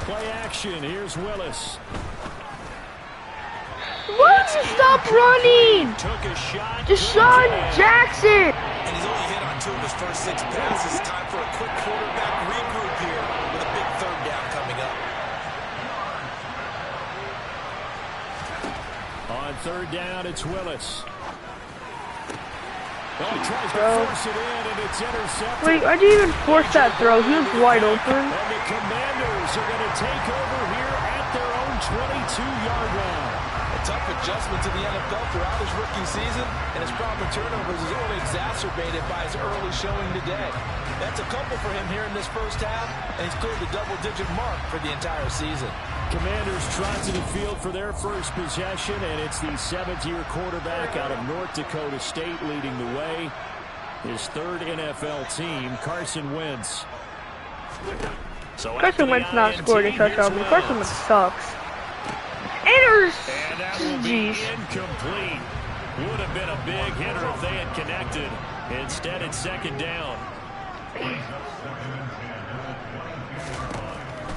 Play action. Here's Willis.
What? Stop running!
Took a shot.
Deshaun Jackson!
And he's only hit on 2 of his first 6 passes. Time for a quick quarterback regroup here with a big 3rd down coming up.
On 3rd down, it's Willis. Oh, he tries to force it in, and it's intercepted.
Wait, I didn't even force that throw. He was wide open.
And the Commanders are going to take over here at their own 22-yard line.
A tough adjustment to the NFL throughout his rookie season, and his problem with turnovers is only exacerbated by his early showing today. That's a couple for him here in this first half, and he's cleared the double-digit mark for the entire season.
Commanders trot to the field for their first possession, and it's the 7th-year quarterback out of North Dakota State leading the way. His 3rd NFL team, Carson Wentz.
So
Carson Wentz not scored a touchdown. Carson Wentz sucks.
And that will be incomplete. Would have been a big hitter if they had connected. Instead, it's 2nd down.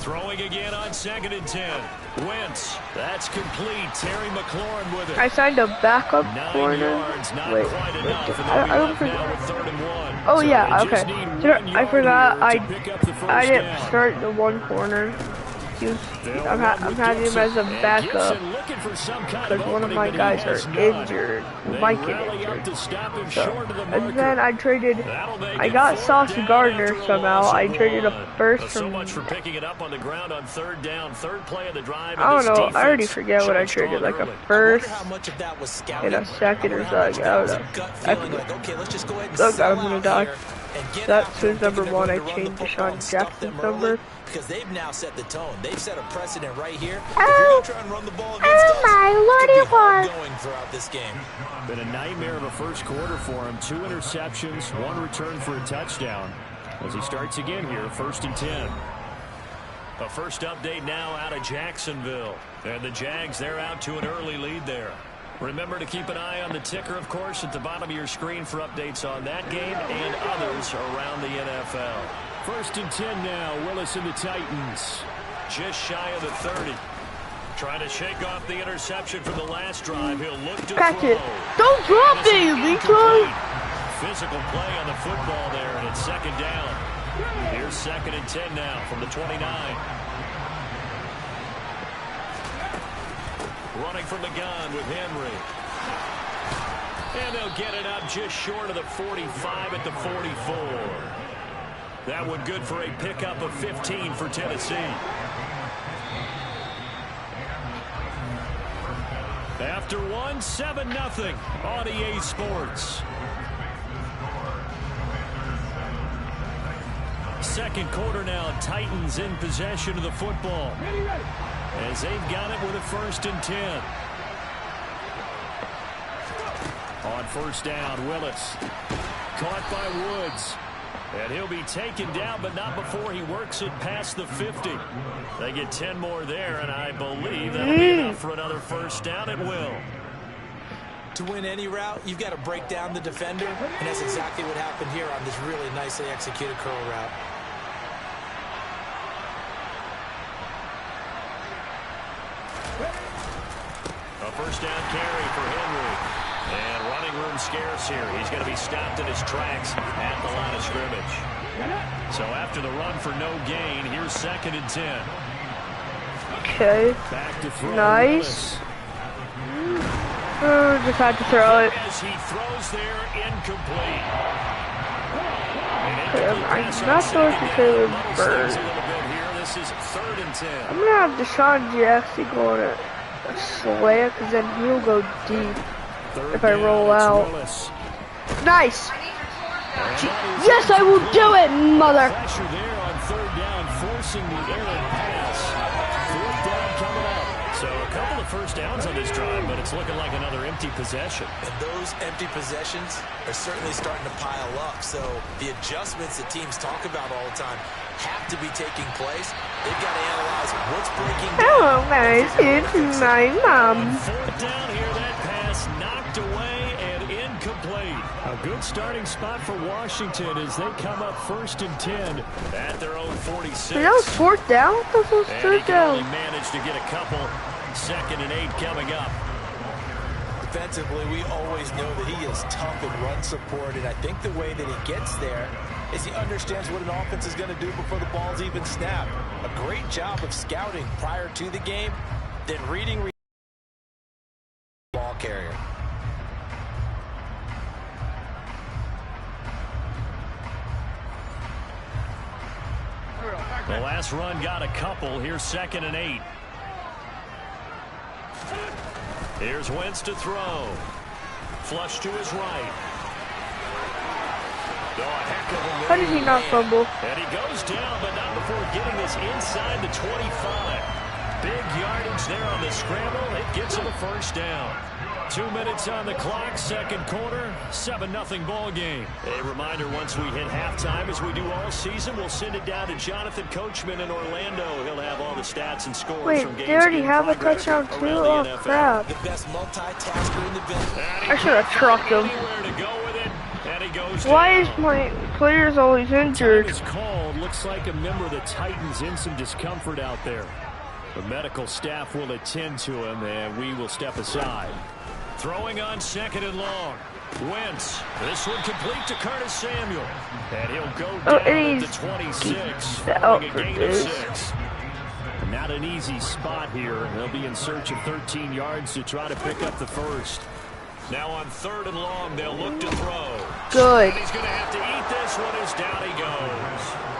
Throwing again on 2nd and 10. Wentz. That's complete. Terry McLaurin with it.
I signed a backup
9
corner.
yards, not
Wait,
quite enough. And
I
they'll
don't
be left
forget.
now with 3rd and 1.
Oh
So
yeah,
they just
okay.
need
You know,
1
I
yard
forgot
here to pick up the first
I didn't
down.
start the one corner. I'm having him as a backup because one of my guys are injured, might get injured. So, and then I traded. I got Sauce Gardner somehow. I traded a first
So
from.
much for picking it up on the ground on 3rd down. 3rd play of the drive.
I don't know. I already forget what I traded. Like a first
How much of that was scouting?
and a second or something. I don't know. I forget.
Okay, let's just go ahead and
Look, I'm
sell
gonna
out
die.
here and get
That's
after
his
them,
number
thinking
one.
they're
I
gonna run the
changed
football
Deshaun
and stuff
Jackson's
them early,
number.
because they've now set the tone. They've set a precedent right here. If
Oh,
you're going to try and run the ball against us,
my lordy
be hard going throughout this game.
Been a nightmare of a first quarter for him. 2 interceptions, 1 return for a touchdown. As he starts again here, 1st and 10.
A first update now out of Jacksonville. And the Jags, they're out to an early lead there. Remember to keep an eye on the ticker, of course, at the bottom of your screen for updates on that game and others around the NFL.
1st and 10 now. Willis and the Titans.
Just shy of the 30. Trying to shake off the interception from the last drive. He'll look to
Catch
throw.
it. Don't drop it, Detroit.
Physical play on the football there, and it's 2nd down. Here's 2nd and 10 now from the 29. Running from the gun with Henry. And they'll get it up just short of the 45 at the 44. That one good for a pickup of 15 for Tennessee. After 1, 7-0 on EA Sports. 2nd quarter now, Titans in possession of the football. As they've got it with a 1st and 10. On 1st down, Willis. Caught by Woods. And he'll be taken down, but not before he works it past the 50. They get 10 more there, and I believe that'll be enough for another 1st down. It will.
To win any route, you've got to break down the defender, and that's exactly what happened here on this really nicely executed curl route.
A 1st down carry for Henry. And running room scarce here. He's going to be stopped in his tracks at the line of scrimmage. So after the run for no gain, here's 2nd and 10.
Okay.
Back to throw.
Nice. Just had to throw it.
As he throws there, incomplete.
I'm not sure if Taylor Bird.
This is 3rd and 10.
I'm gonna have Deshaun Jackson go on a slant, because then he'll go deep if I roll out. Nice. Yes, I will do it, mother.
Pressure there on 3rd down, forcing the errant pass. 4th down coming up. So a couple of 1st downs on this drive, but it's looking like another empty possession.
And those empty possessions are certainly starting to pile up. So the adjustments that teams talk about all the time have to be taking place. They've got to analyze what's breaking down.
Hello, guys. It's my mom.
4th down here, that pass knocked away and incomplete.
A good starting spot for Washington as they come up 1st and 10
at their own 46.
So that was 4th down? That was 3rd down.
Only managed to get a couple. 2nd and 8 coming up.
Defensively, we always know that he is tough in run support, and I think the way that he gets there is he understands what an offense is going to do before the ball's even snapped. A great job of scouting prior to the game, then reading ball carrier.
The last run got a couple. Here's 2nd and 8. Here's Wentz to throw. Flush to his right. Oh, a heck of a
How did he not fumble?
And he goes down, but not before getting this inside the 25. Big yardage there on the scramble. It gets him a 1st down. 2 minutes on the clock, 2nd quarter, 7-0 ball game. A reminder, once we hit halftime, as we do all season, we'll send it down to Jonathan Coachman in Orlando. He'll have all the stats and scores from games.
Wait, they already have a touchdown too? Oh, crap.
The best multitasker in the business.
I should have trucked him. Why is my players always injured?
It's called. Looks like a member of the Titans in some discomfort out there. The medical staff will attend to him, and we will step aside.
Throwing on 2nd and long. Wentz. This one complete to Curtis Samuel. And he'll go down at the 26. A gain of 6.
Not an easy spot here. They'll be in search of 13 yards to try to pick up the 1st.
Now on 3rd and long, they'll look to throw.
Good.
And he's going to have to eat this one as down he goes.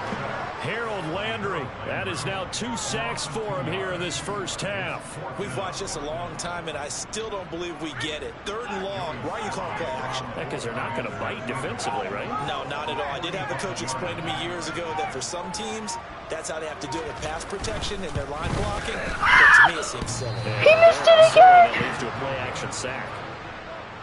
Harold Landry. That is now 2 sacks for him here in this 1st half.
We've watched this a long time, and I still don't believe we get it. 3rd and long. Why are you calling play action?
Because they're not going to bite defensively, right?
No, not at all. I did have a coach explain to me years ago that for some teams, that's how they have to deal with pass protection and their line blocking. But to me, it seems silly.
He missed it again.
That leads to a play-action sack.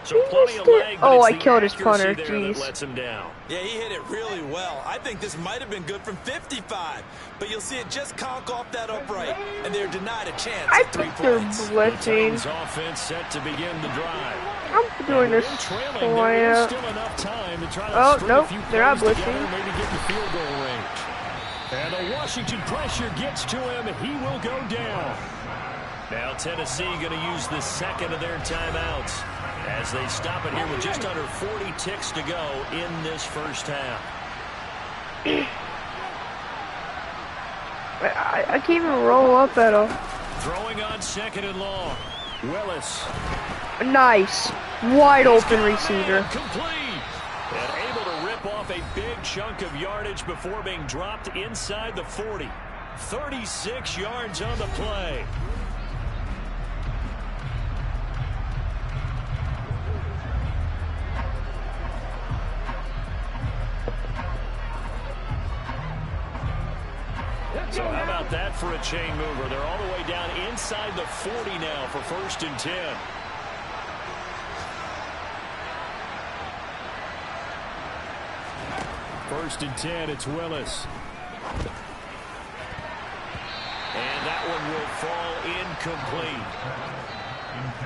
So plenty of leg, but
oh,
it's
I
the
killed his
accuracy
punter.
there
Jeez.
that lets him down.
Yeah, he hit it really well. I think this might have been good from 55, but you'll see it just conk off that upright, and they're denied a chance
I
at 3
think they're
points.
blitzing.
Titans offense set to begin the drive.
I'm doing this
Trailing, there is
quiet.
still enough time to try to
Oh,
string
nope,
a few
they're not
plays
blitzing.
together, maybe get in field goal range. And the Washington pressure gets to him, and he will go down. Now Tennessee going to use the second of their timeouts as they stop it here with just under 40 ticks to go in this first half.
I can't even roll up at all.
Throwing on second and long. Willis.
Nice. Wide open receiver.
Complete. And able to rip off a big chunk of yardage before being dropped inside the 40. 36 yards on the play. So how about that for a chain mover? They're all the way down inside the 40 now for 1st and 10. First and 10, it's Willis. And that one will fall incomplete.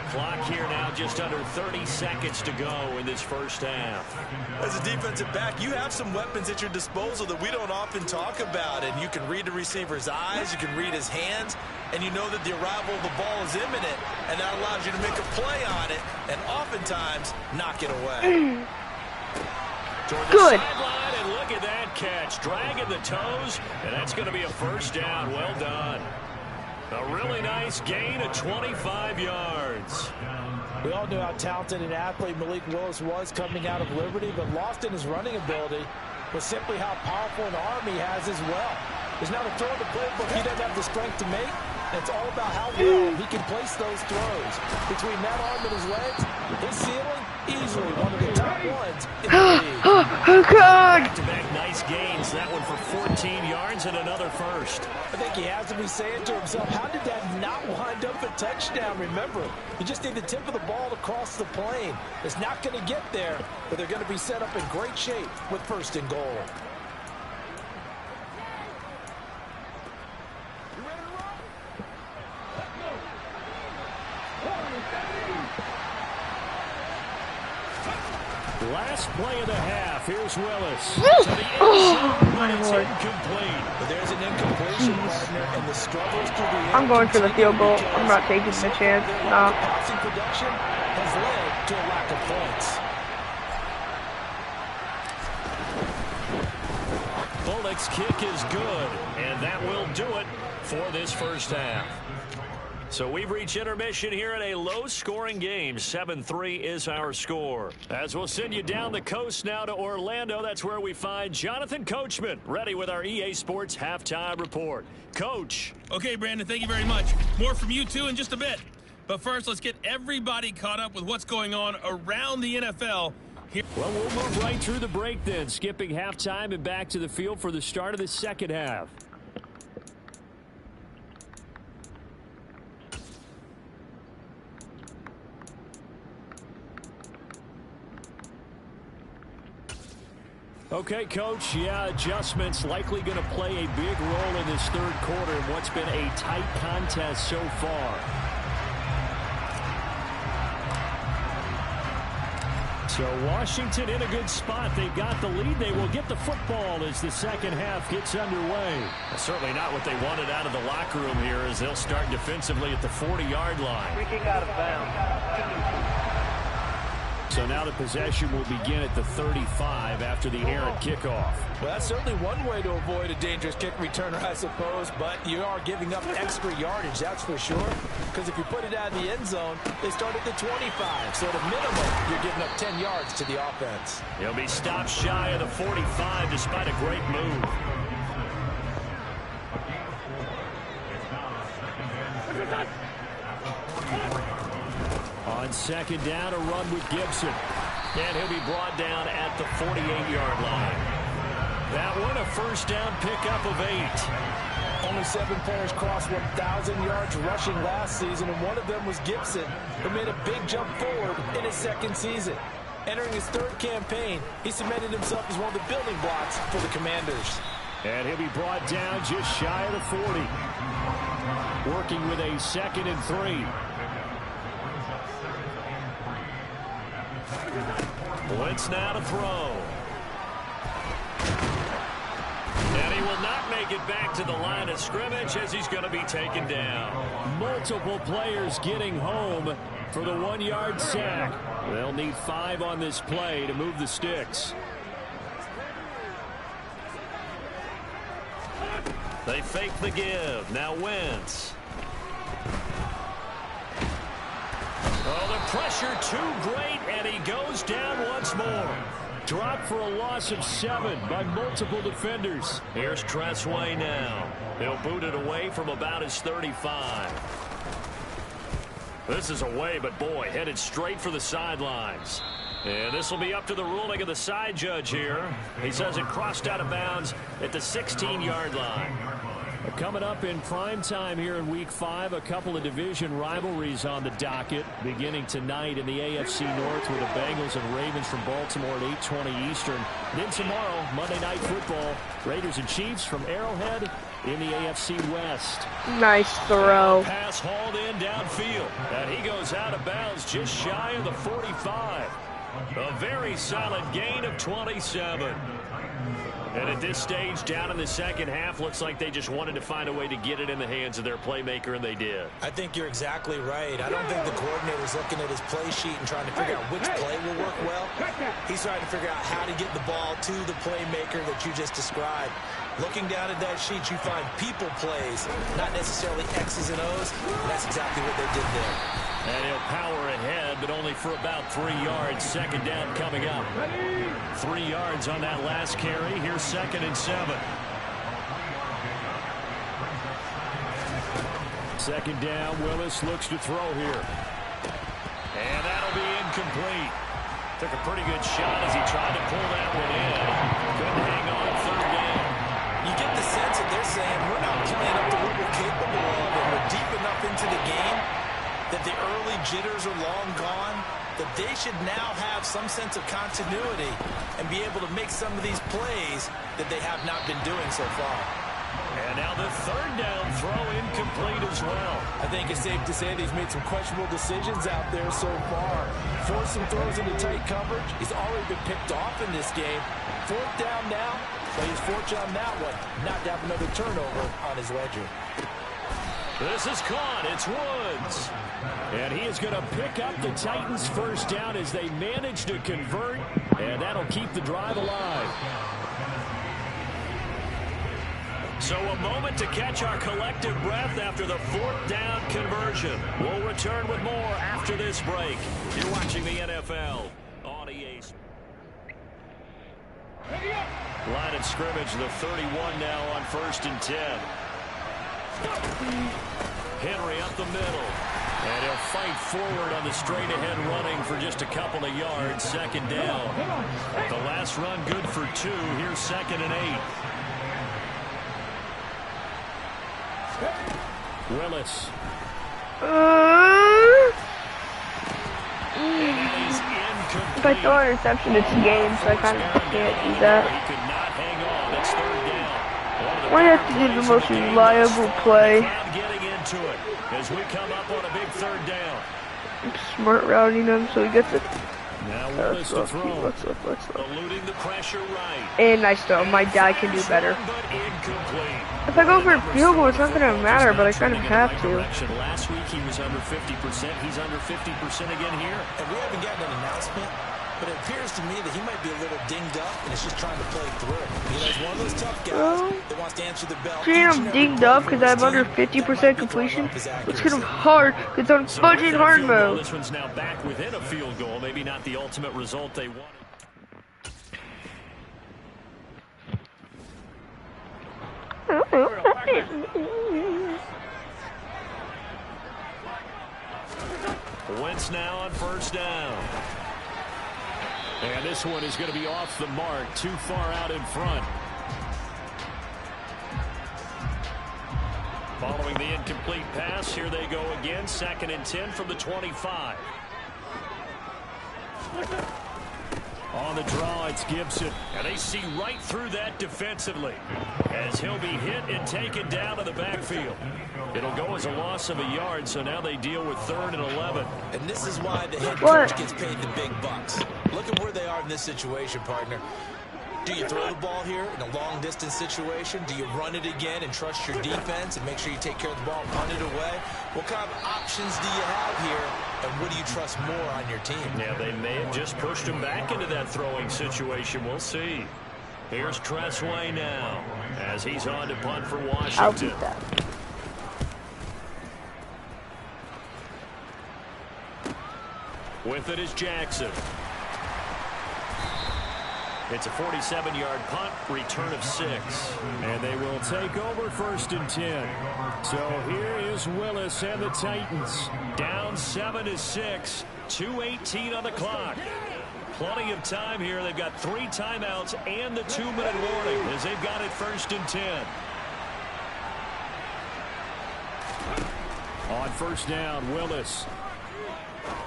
Clock here now just under 30 seconds to go in this first half.
As a defensive back, you have some weapons at your disposal that we don't often talk about. And you can read the receiver's eyes, you can read his hands, and you know that the arrival of the ball is imminent. And that allows you to make a play on it and oftentimes knock it away.
Good.
Sideline, and look at that catch. Dragging the toes, and that's going to be a first down. Well done. A really nice gain of 25 yards.
We all knew how talented an athlete Malik Willis was coming out of Liberty, but lost in his running ability was simply how powerful an arm he has as well. There's not a throw in the playbook he doesn't have the strength to make, and it's all about how well he can place those throws. Between that arm and his legs, his ceiling, easily one of the top ones in the league.
Oh, God.
Back-to-back nice gains. That one for 14 yards and another first.
I think he has to be saying to himself, how did that not wind up a touchdown? Remember, you just need the tip of the ball to cross the plane. It's not going to get there, but they're going to be set up in great shape with 1st and goal.
Last play of the half. Here's Willis. To the end zone, but it's incomplete.
But there's an incompletion, partner, and the struggles to the end.
I'm going for the field goal. I'm not taking the chance. Nah.
Passing production has led to a lack of points.
Bullock's kick is good, and that will do it for this first half. So we've reached intermission here in a low-scoring game. 7-3 is our score. As we'll send you down the coast now to Orlando, that's where we find Jonathan Coachman, ready with our EA Sports Halftime Report. Coach.
Okay, Brandon, thank you very much. More from you two in just a bit. But first, let's get everybody caught up with what's going on around the NFL. Here.
Well, we'll move right through the break then, skipping halftime and back to the field for the start of the second half. Okay, Coach, yeah, adjustments likely going to play a big role in this third quarter in what's been a tight contest so far. So Washington in a good spot. They've got the lead. They will get the football as the second half gets underway. Certainly not what they wanted out of the locker room here as they'll start defensively at the 40-yard line.
Free kick out of bounds.
So now the possession will begin at the 35 after the errant kickoff.
Well, that's certainly one way to avoid a dangerous kick returner, I suppose, but you are giving up extra yardage, that's for sure. Because if you put it out of the end zone, they start at the 25. So at a minimum, you're giving up 10 yards to the offense.
He'll be stopped shy of the 45 despite a great move. On second down, a run with Gibson. And he'll be brought down at the 48-yard line. That one, a first down pickup of 8.
Only 7 players crossed 1,000 yards rushing last season, and one of them was Gibson, who made a big jump forward in his 2nd season. Entering his 3rd campaign, he cemented himself as one of the building blocks for the Commanders.
And he'll be brought down just shy of the 40. Working with a 2nd and 3.
Wentz now to throw. And he will not make it back to the line of scrimmage as he's going to be taken down.
Multiple players getting home for the 1-yard sack. They'll need 5 on this play to move the sticks.
They fake the give. Now Wentz. Oh, the pressure too great, and he goes down once more.
Dropped for a loss of 7 by multiple defenders.
Here's Tressway now. He'll boot it away from about his 35. This is away, but boy, headed straight for the sidelines. And this will be up to the ruling of the side judge here. He says it crossed out of bounds at the 16-yard line.
Coming up in prime time here in Week 5, a couple of division rivalries on the docket, beginning tonight in the AFC North with the Bengals and Ravens from Baltimore at 8:20 Eastern. Then tomorrow, Monday Night Football, Raiders and Chiefs from Arrowhead in the AFC West.
Nice throw.
Pass hauled in downfield, and he goes out of bounds just shy of the 45. A very solid gain of 27. And at this stage, down in the second half, looks like they just wanted to find a way to get it in the hands of their playmaker, and they did.
I think you're exactly right. I don't think the coordinator's looking at his play sheet and trying to figure out which play will work well. He's trying to figure out how to get the ball to the playmaker that you just described. Looking down at that sheet, you find people plays, not necessarily X's and O's. And that's exactly what they did there.
And he'll power ahead, but only for about 3 yards. Second down coming up. 3 yards on that last carry. Here's 2nd and 7.
Second down, Willis looks to throw here.
And that'll be incomplete. Took a pretty good shot as he tried to pull that one in. Couldn't hang on 3rd down.
You get the sense that they're saying we're not playing up to what we're capable of, and we're deep enough into the game that the early jitters are long gone, that they should now have some sense of continuity and be able to make some of these plays that they have not been doing so far.
And now the 3rd down throw incomplete as well.
I think it's safe to say that he's made some questionable decisions out there so far. Forced some throws into tight coverage. He's already been picked off in this game. 4th down now, but he's fortunate on that one not to have another turnover on his ledger.
This is caught. It's Woods.
And he is going to pick up the Titans' first down as they manage to convert, and that'll keep the drive alive.
So a moment to catch our collective breath after the 4th down conversion. We'll return with more after this break. You're watching the NFL on EA. Line of scrimmage, the 31 now on 1st and 10. Henry up the middle. And he'll fight forward on the straight-ahead running for just a couple of yards. 2nd down. The last run good for 2. Here's 2nd and 8.
Willis.
If I throw an interception, it's game, so I kind of can't do that.
He could not hang on. It's 3rd down.
I have to do the most reliable play.
Getting into it as we come up on a big 3rd down.
Smart routing him so he gets it.
Now Willis to throw.
Let's look.
Eluding the pressure right.
And nice throw. My dad can do better.
But incomplete.
If I go for a field goal, it's not going to matter, but I kind of have to.
Last week he was under 50%. He's under 50% again here.
And we haven't gotten an announcement, but it appears to me that he might be a little dinged up and is just trying to play through. He's one of those tough guys that wants to answer the bell.
I'm dinged up because I'm under 50% completion. It's kind of hard because I'm fudging hard mode.
This one's now back within a field goal. Maybe not the ultimate result they wanted. Wentz now on 1st down.
And this one is going to be off the mark, too far out in front.
the incomplete pass. Here they go again. 2nd and 10 from the 25.
On the draw, it's Gibson.
And they see right through that defensively as he'll be hit and taken down in the backfield. It'll go as a loss of a yard, so now they deal with 3rd and 11.
And this is why the head coach gets paid the big bucks. Look at where they are in this situation, partner. Do you throw the ball here in a long-distance situation? Do you run it again and trust your defense and make sure you take care of the ball and punt it away? What kind of options do you have here, and what do you trust more on your team?
Yeah, they may have just pushed him back into that throwing situation. We'll see. Here's Tressway now as he's on to punt for Washington.
I'll beat that.
With it is Jackson. It's a 47-yard punt, return of 6.
And they will take over 1st and 10. So here is Willis and the Titans.
Down 7-6, 2:18 on the clock. Plenty of time here. They've got 3 timeouts and the 2-minute warning as they've got it 1st and 10.
On 1st down, Willis.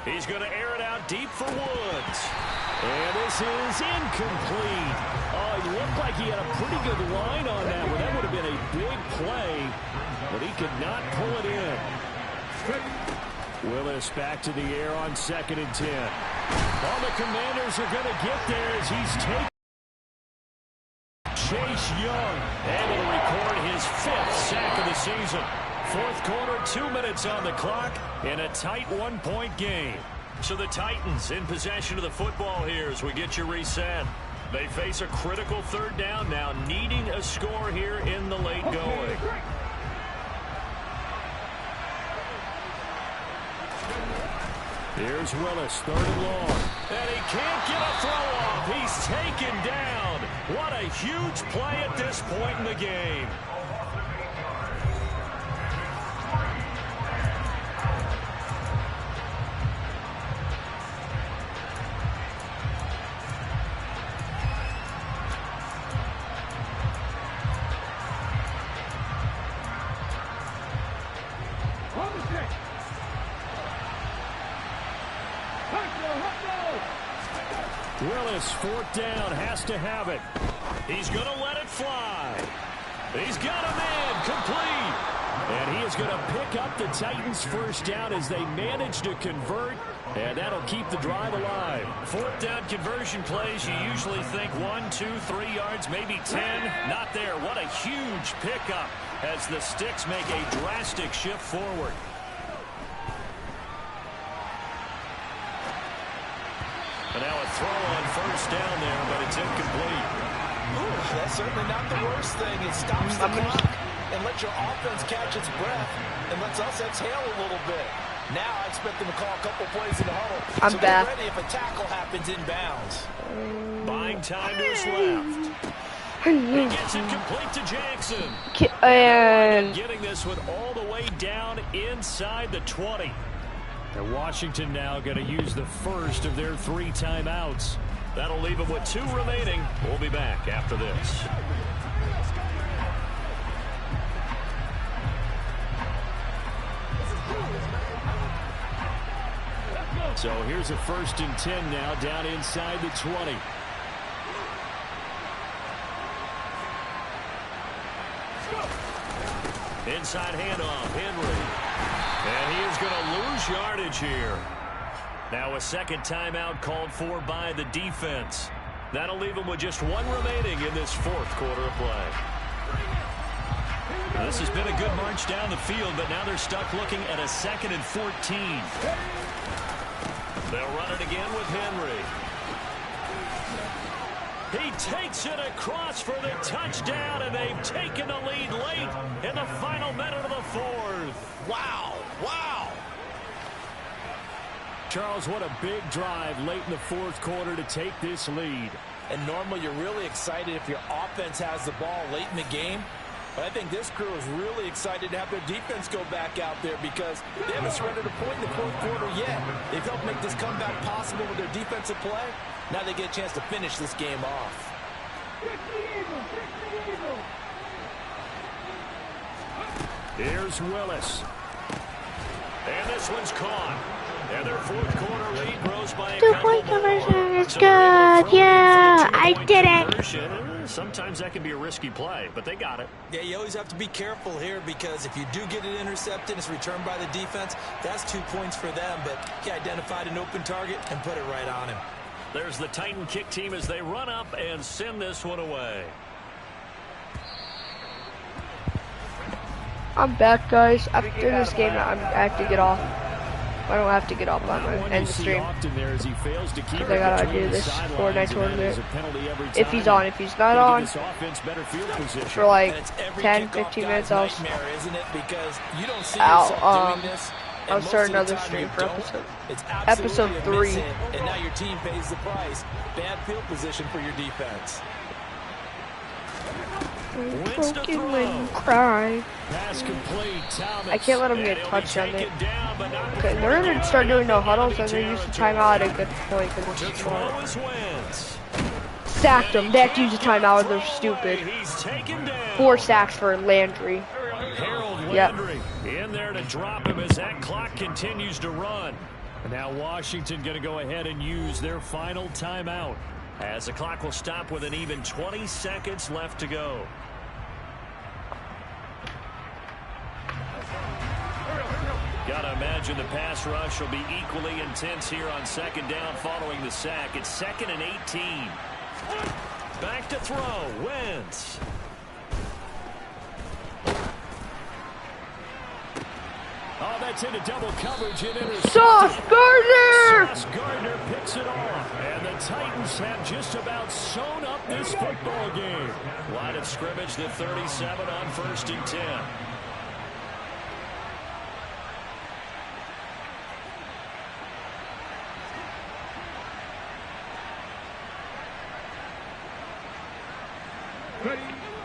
He's going to air it out deep for Woods.
And this is incomplete. Oh, he looked like he had a pretty good line on that one. That would have been a big play, but he could not pull it in. Willis back to the air on 2nd and 10. All the Commanders are going to get there as he's taken. Chase Young
able to record his 5th sack of the season. 4th quarter, 2 minutes on the clock in a tight 1-point game. So the Titans in possession of the football here as we get you reset. They face a critical 3rd down now, needing a score here in the late going.
Here's Willis, 3rd and long.
And he can't get a throw off. He's taken down. What a huge play at this point in the game.
Willis, 4th down, has to have it.
He's going to let it fly. He's got him in, complete.
And he is going to pick up the Titans' 1st down as they manage to convert, and that'll keep the drive alive.
4th down conversion plays, you usually think 1, 2, 3 yards, maybe 10. Not there. What a huge pickup as the Sticks make a drastic shift forward. And now a throw on 1st down there, but it's incomplete.
Ooh, that's certainly not the worst thing. It stops the clock and lets your offense catch its breath and lets us exhale a little bit. Now I expect them to call a couple plays in the huddle. So get ready if a tackle happens inbounds.
Buying time to his left. He gets it complete to Jackson.
And
getting this one all the way down inside the 20.
And Washington now going to use the 1st of their 3 timeouts.
That'll leave them with 2 remaining. We'll be back after this.
So here's a 1st and 10 now down inside the 20.
Inside handoff, Henry. And he is going to lose yardage here. Now a 2nd timeout called for by the defense. That'll leave them with just 1 remaining in this 4th quarter of play. Now, this has been a good march down the field, but now they're stuck looking at a 2nd and 14. They'll run it again with Henry. He takes it across for the touchdown, and they've taken the lead late in the final minute of the 4th.
Wow, wow.
Charles, what a big drive late in the 4th quarter to take this lead.
And normally you're really excited if your offense has the ball late in the game. But I think this crew is really excited to have their defense go back out there because they haven't surrendered a point in the 4th quarter yet. They've helped make this comeback possible with their defensive play. Now they get a chance to finish this game off.
Here's Willis.
And this one's caught. And their fourth quarter lead grows by a
2-point
couple
conversion
more.
is
So they're able to
good.
throw it in for
Yeah,
the
I
2-point
did it.
conversion. Sometimes that can be a risky play, but they got it.
Yeah, you always have to be careful here because if you do get it intercepted, it's returned by the defense. That's 2 points for them, but he identified an open target and put it right on him.
There's the Titan kick team as they run up and send this one away.
I'm back, guys. After this game, I have to get off. I don't have to get off. I'm gonna end the stream. Because I gotta do this Fortnite tournament. If he's on, if he's not on, for like 10, 15 minutes, I'll start another stream for episode 3.
And now your team pays the price. Bad field position for your defense.
Broken when you cry. I can't let him get touched on it. Okay, they're gonna start doing no huddles and they use the timeout at a good point because it's smart. Sacked them. They have to use a timeout. They're stupid. 4 sacks for Landry. Yep.
In there to drop him as that clock continues to run. And now Washington going to go ahead and use their final timeout, as the clock will stop with an even 20 seconds left to go. Gotta imagine the pass rush will be equally intense here on second down following the sack. It's 2nd and 18. Back to throw. Wentz. Oh, that's into double coverage and intercepted.
Sauce Gardner!
Sauce Gardner picks it off. And the Titans have just about sewn up this football game. Line of scrimmage, the 37 on 1st and 10.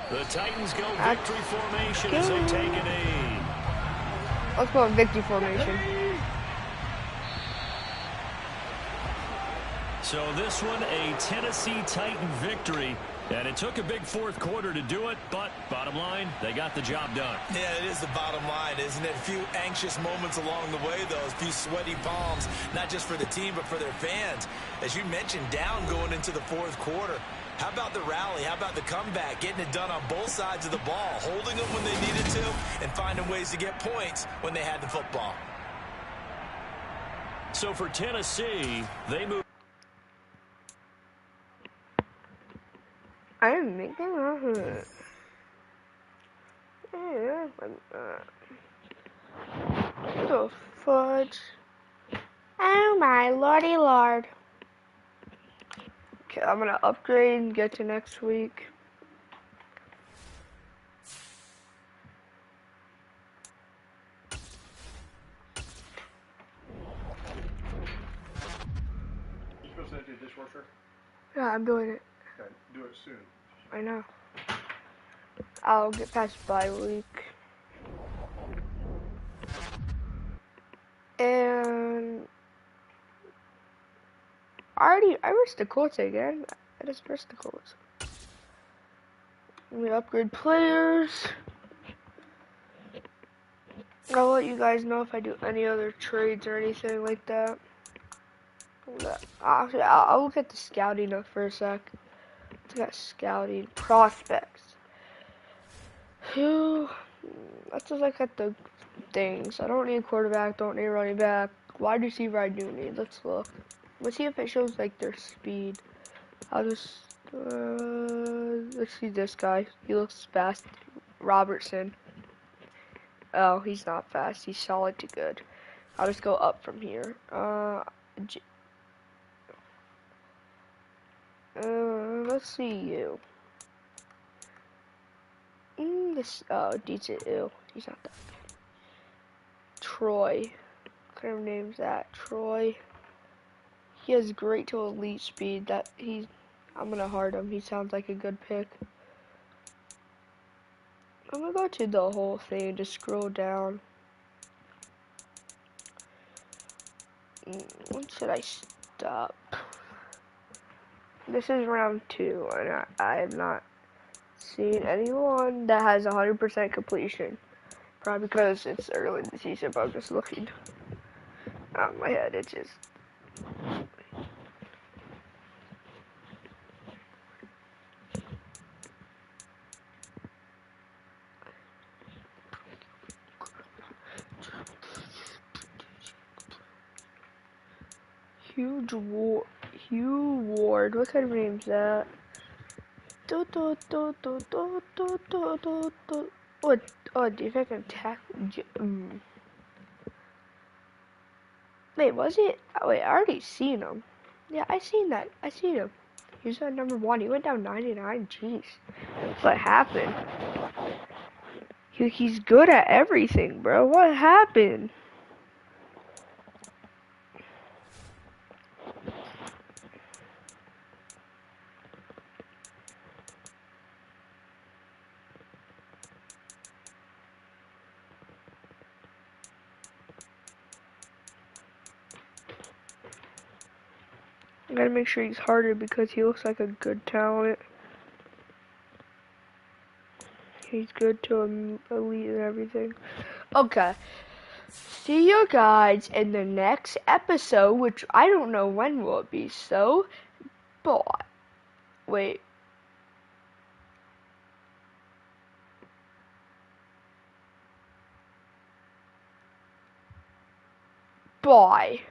The Titans go victory formation as they take an aim.
Let's go in victory formation.
So this one, a Tennessee Titan victory. And it took a big fourth quarter to do it, but bottom line, they got the job done.
Yeah, it is the bottom line, isn't it? A few anxious moments along the way, though. A few sweaty palms, not just for the team, but for their fans. As you mentioned, down going into the fourth quarter. How about the rally? How about the comeback? Getting it done on both sides of the ball, holding them when they needed to, and finding ways to get points when they had the football.
So for Tennessee, they move.
I'm making a the fudge. Oh my lordy lord. Okay, I'm gonna upgrade and get to next week.
You supposed to empty the dishwasher?
Yeah, I'm doing it.
Okay, do it soon.
I know. I'll get past bye week. And I risked the Colts again. I just risked the Colts. Let me upgrade players. I'll let you guys know if I do any other trades or anything like that. Actually, I'll look at the scouting up for a sec. Look at scouting prospects. Let's just look at the things. I don't need a quarterback, don't need a running back. Wide receiver I do need. Let's look. Let's see if it shows like their speed. I'll just let's see this guy. He looks fast. Robertson. Oh, he's not fast. He's solid to good. I'll just go up from here. Let's see you. Decent. Ew, he's not that good. Troy. What kind of name's that? Troy. He has great to elite speed. I'm gonna hard him. He sounds like a good pick. I'm gonna go to the whole thing and just scroll down. When should I stop? This is round 2, and I have not seen anyone that has 100% completion Probably because it's early in the season, but I'm just looking. My head itches. Hugh Ward. What kind of name is that? What? Oh, defensive tackle. Wait, was it? Oh, wait, I already seen him. Yeah, I seen that. I seen him. He was at number 1. He went down 99. Jeez. What happened? He's good at everything, bro. What happened? I gotta make sure he's harder because he looks like a good talent. He's good to elite and everything. Okay. See you guys in the next episode, which I don't know when will it be. So, bye. Wait. Bye.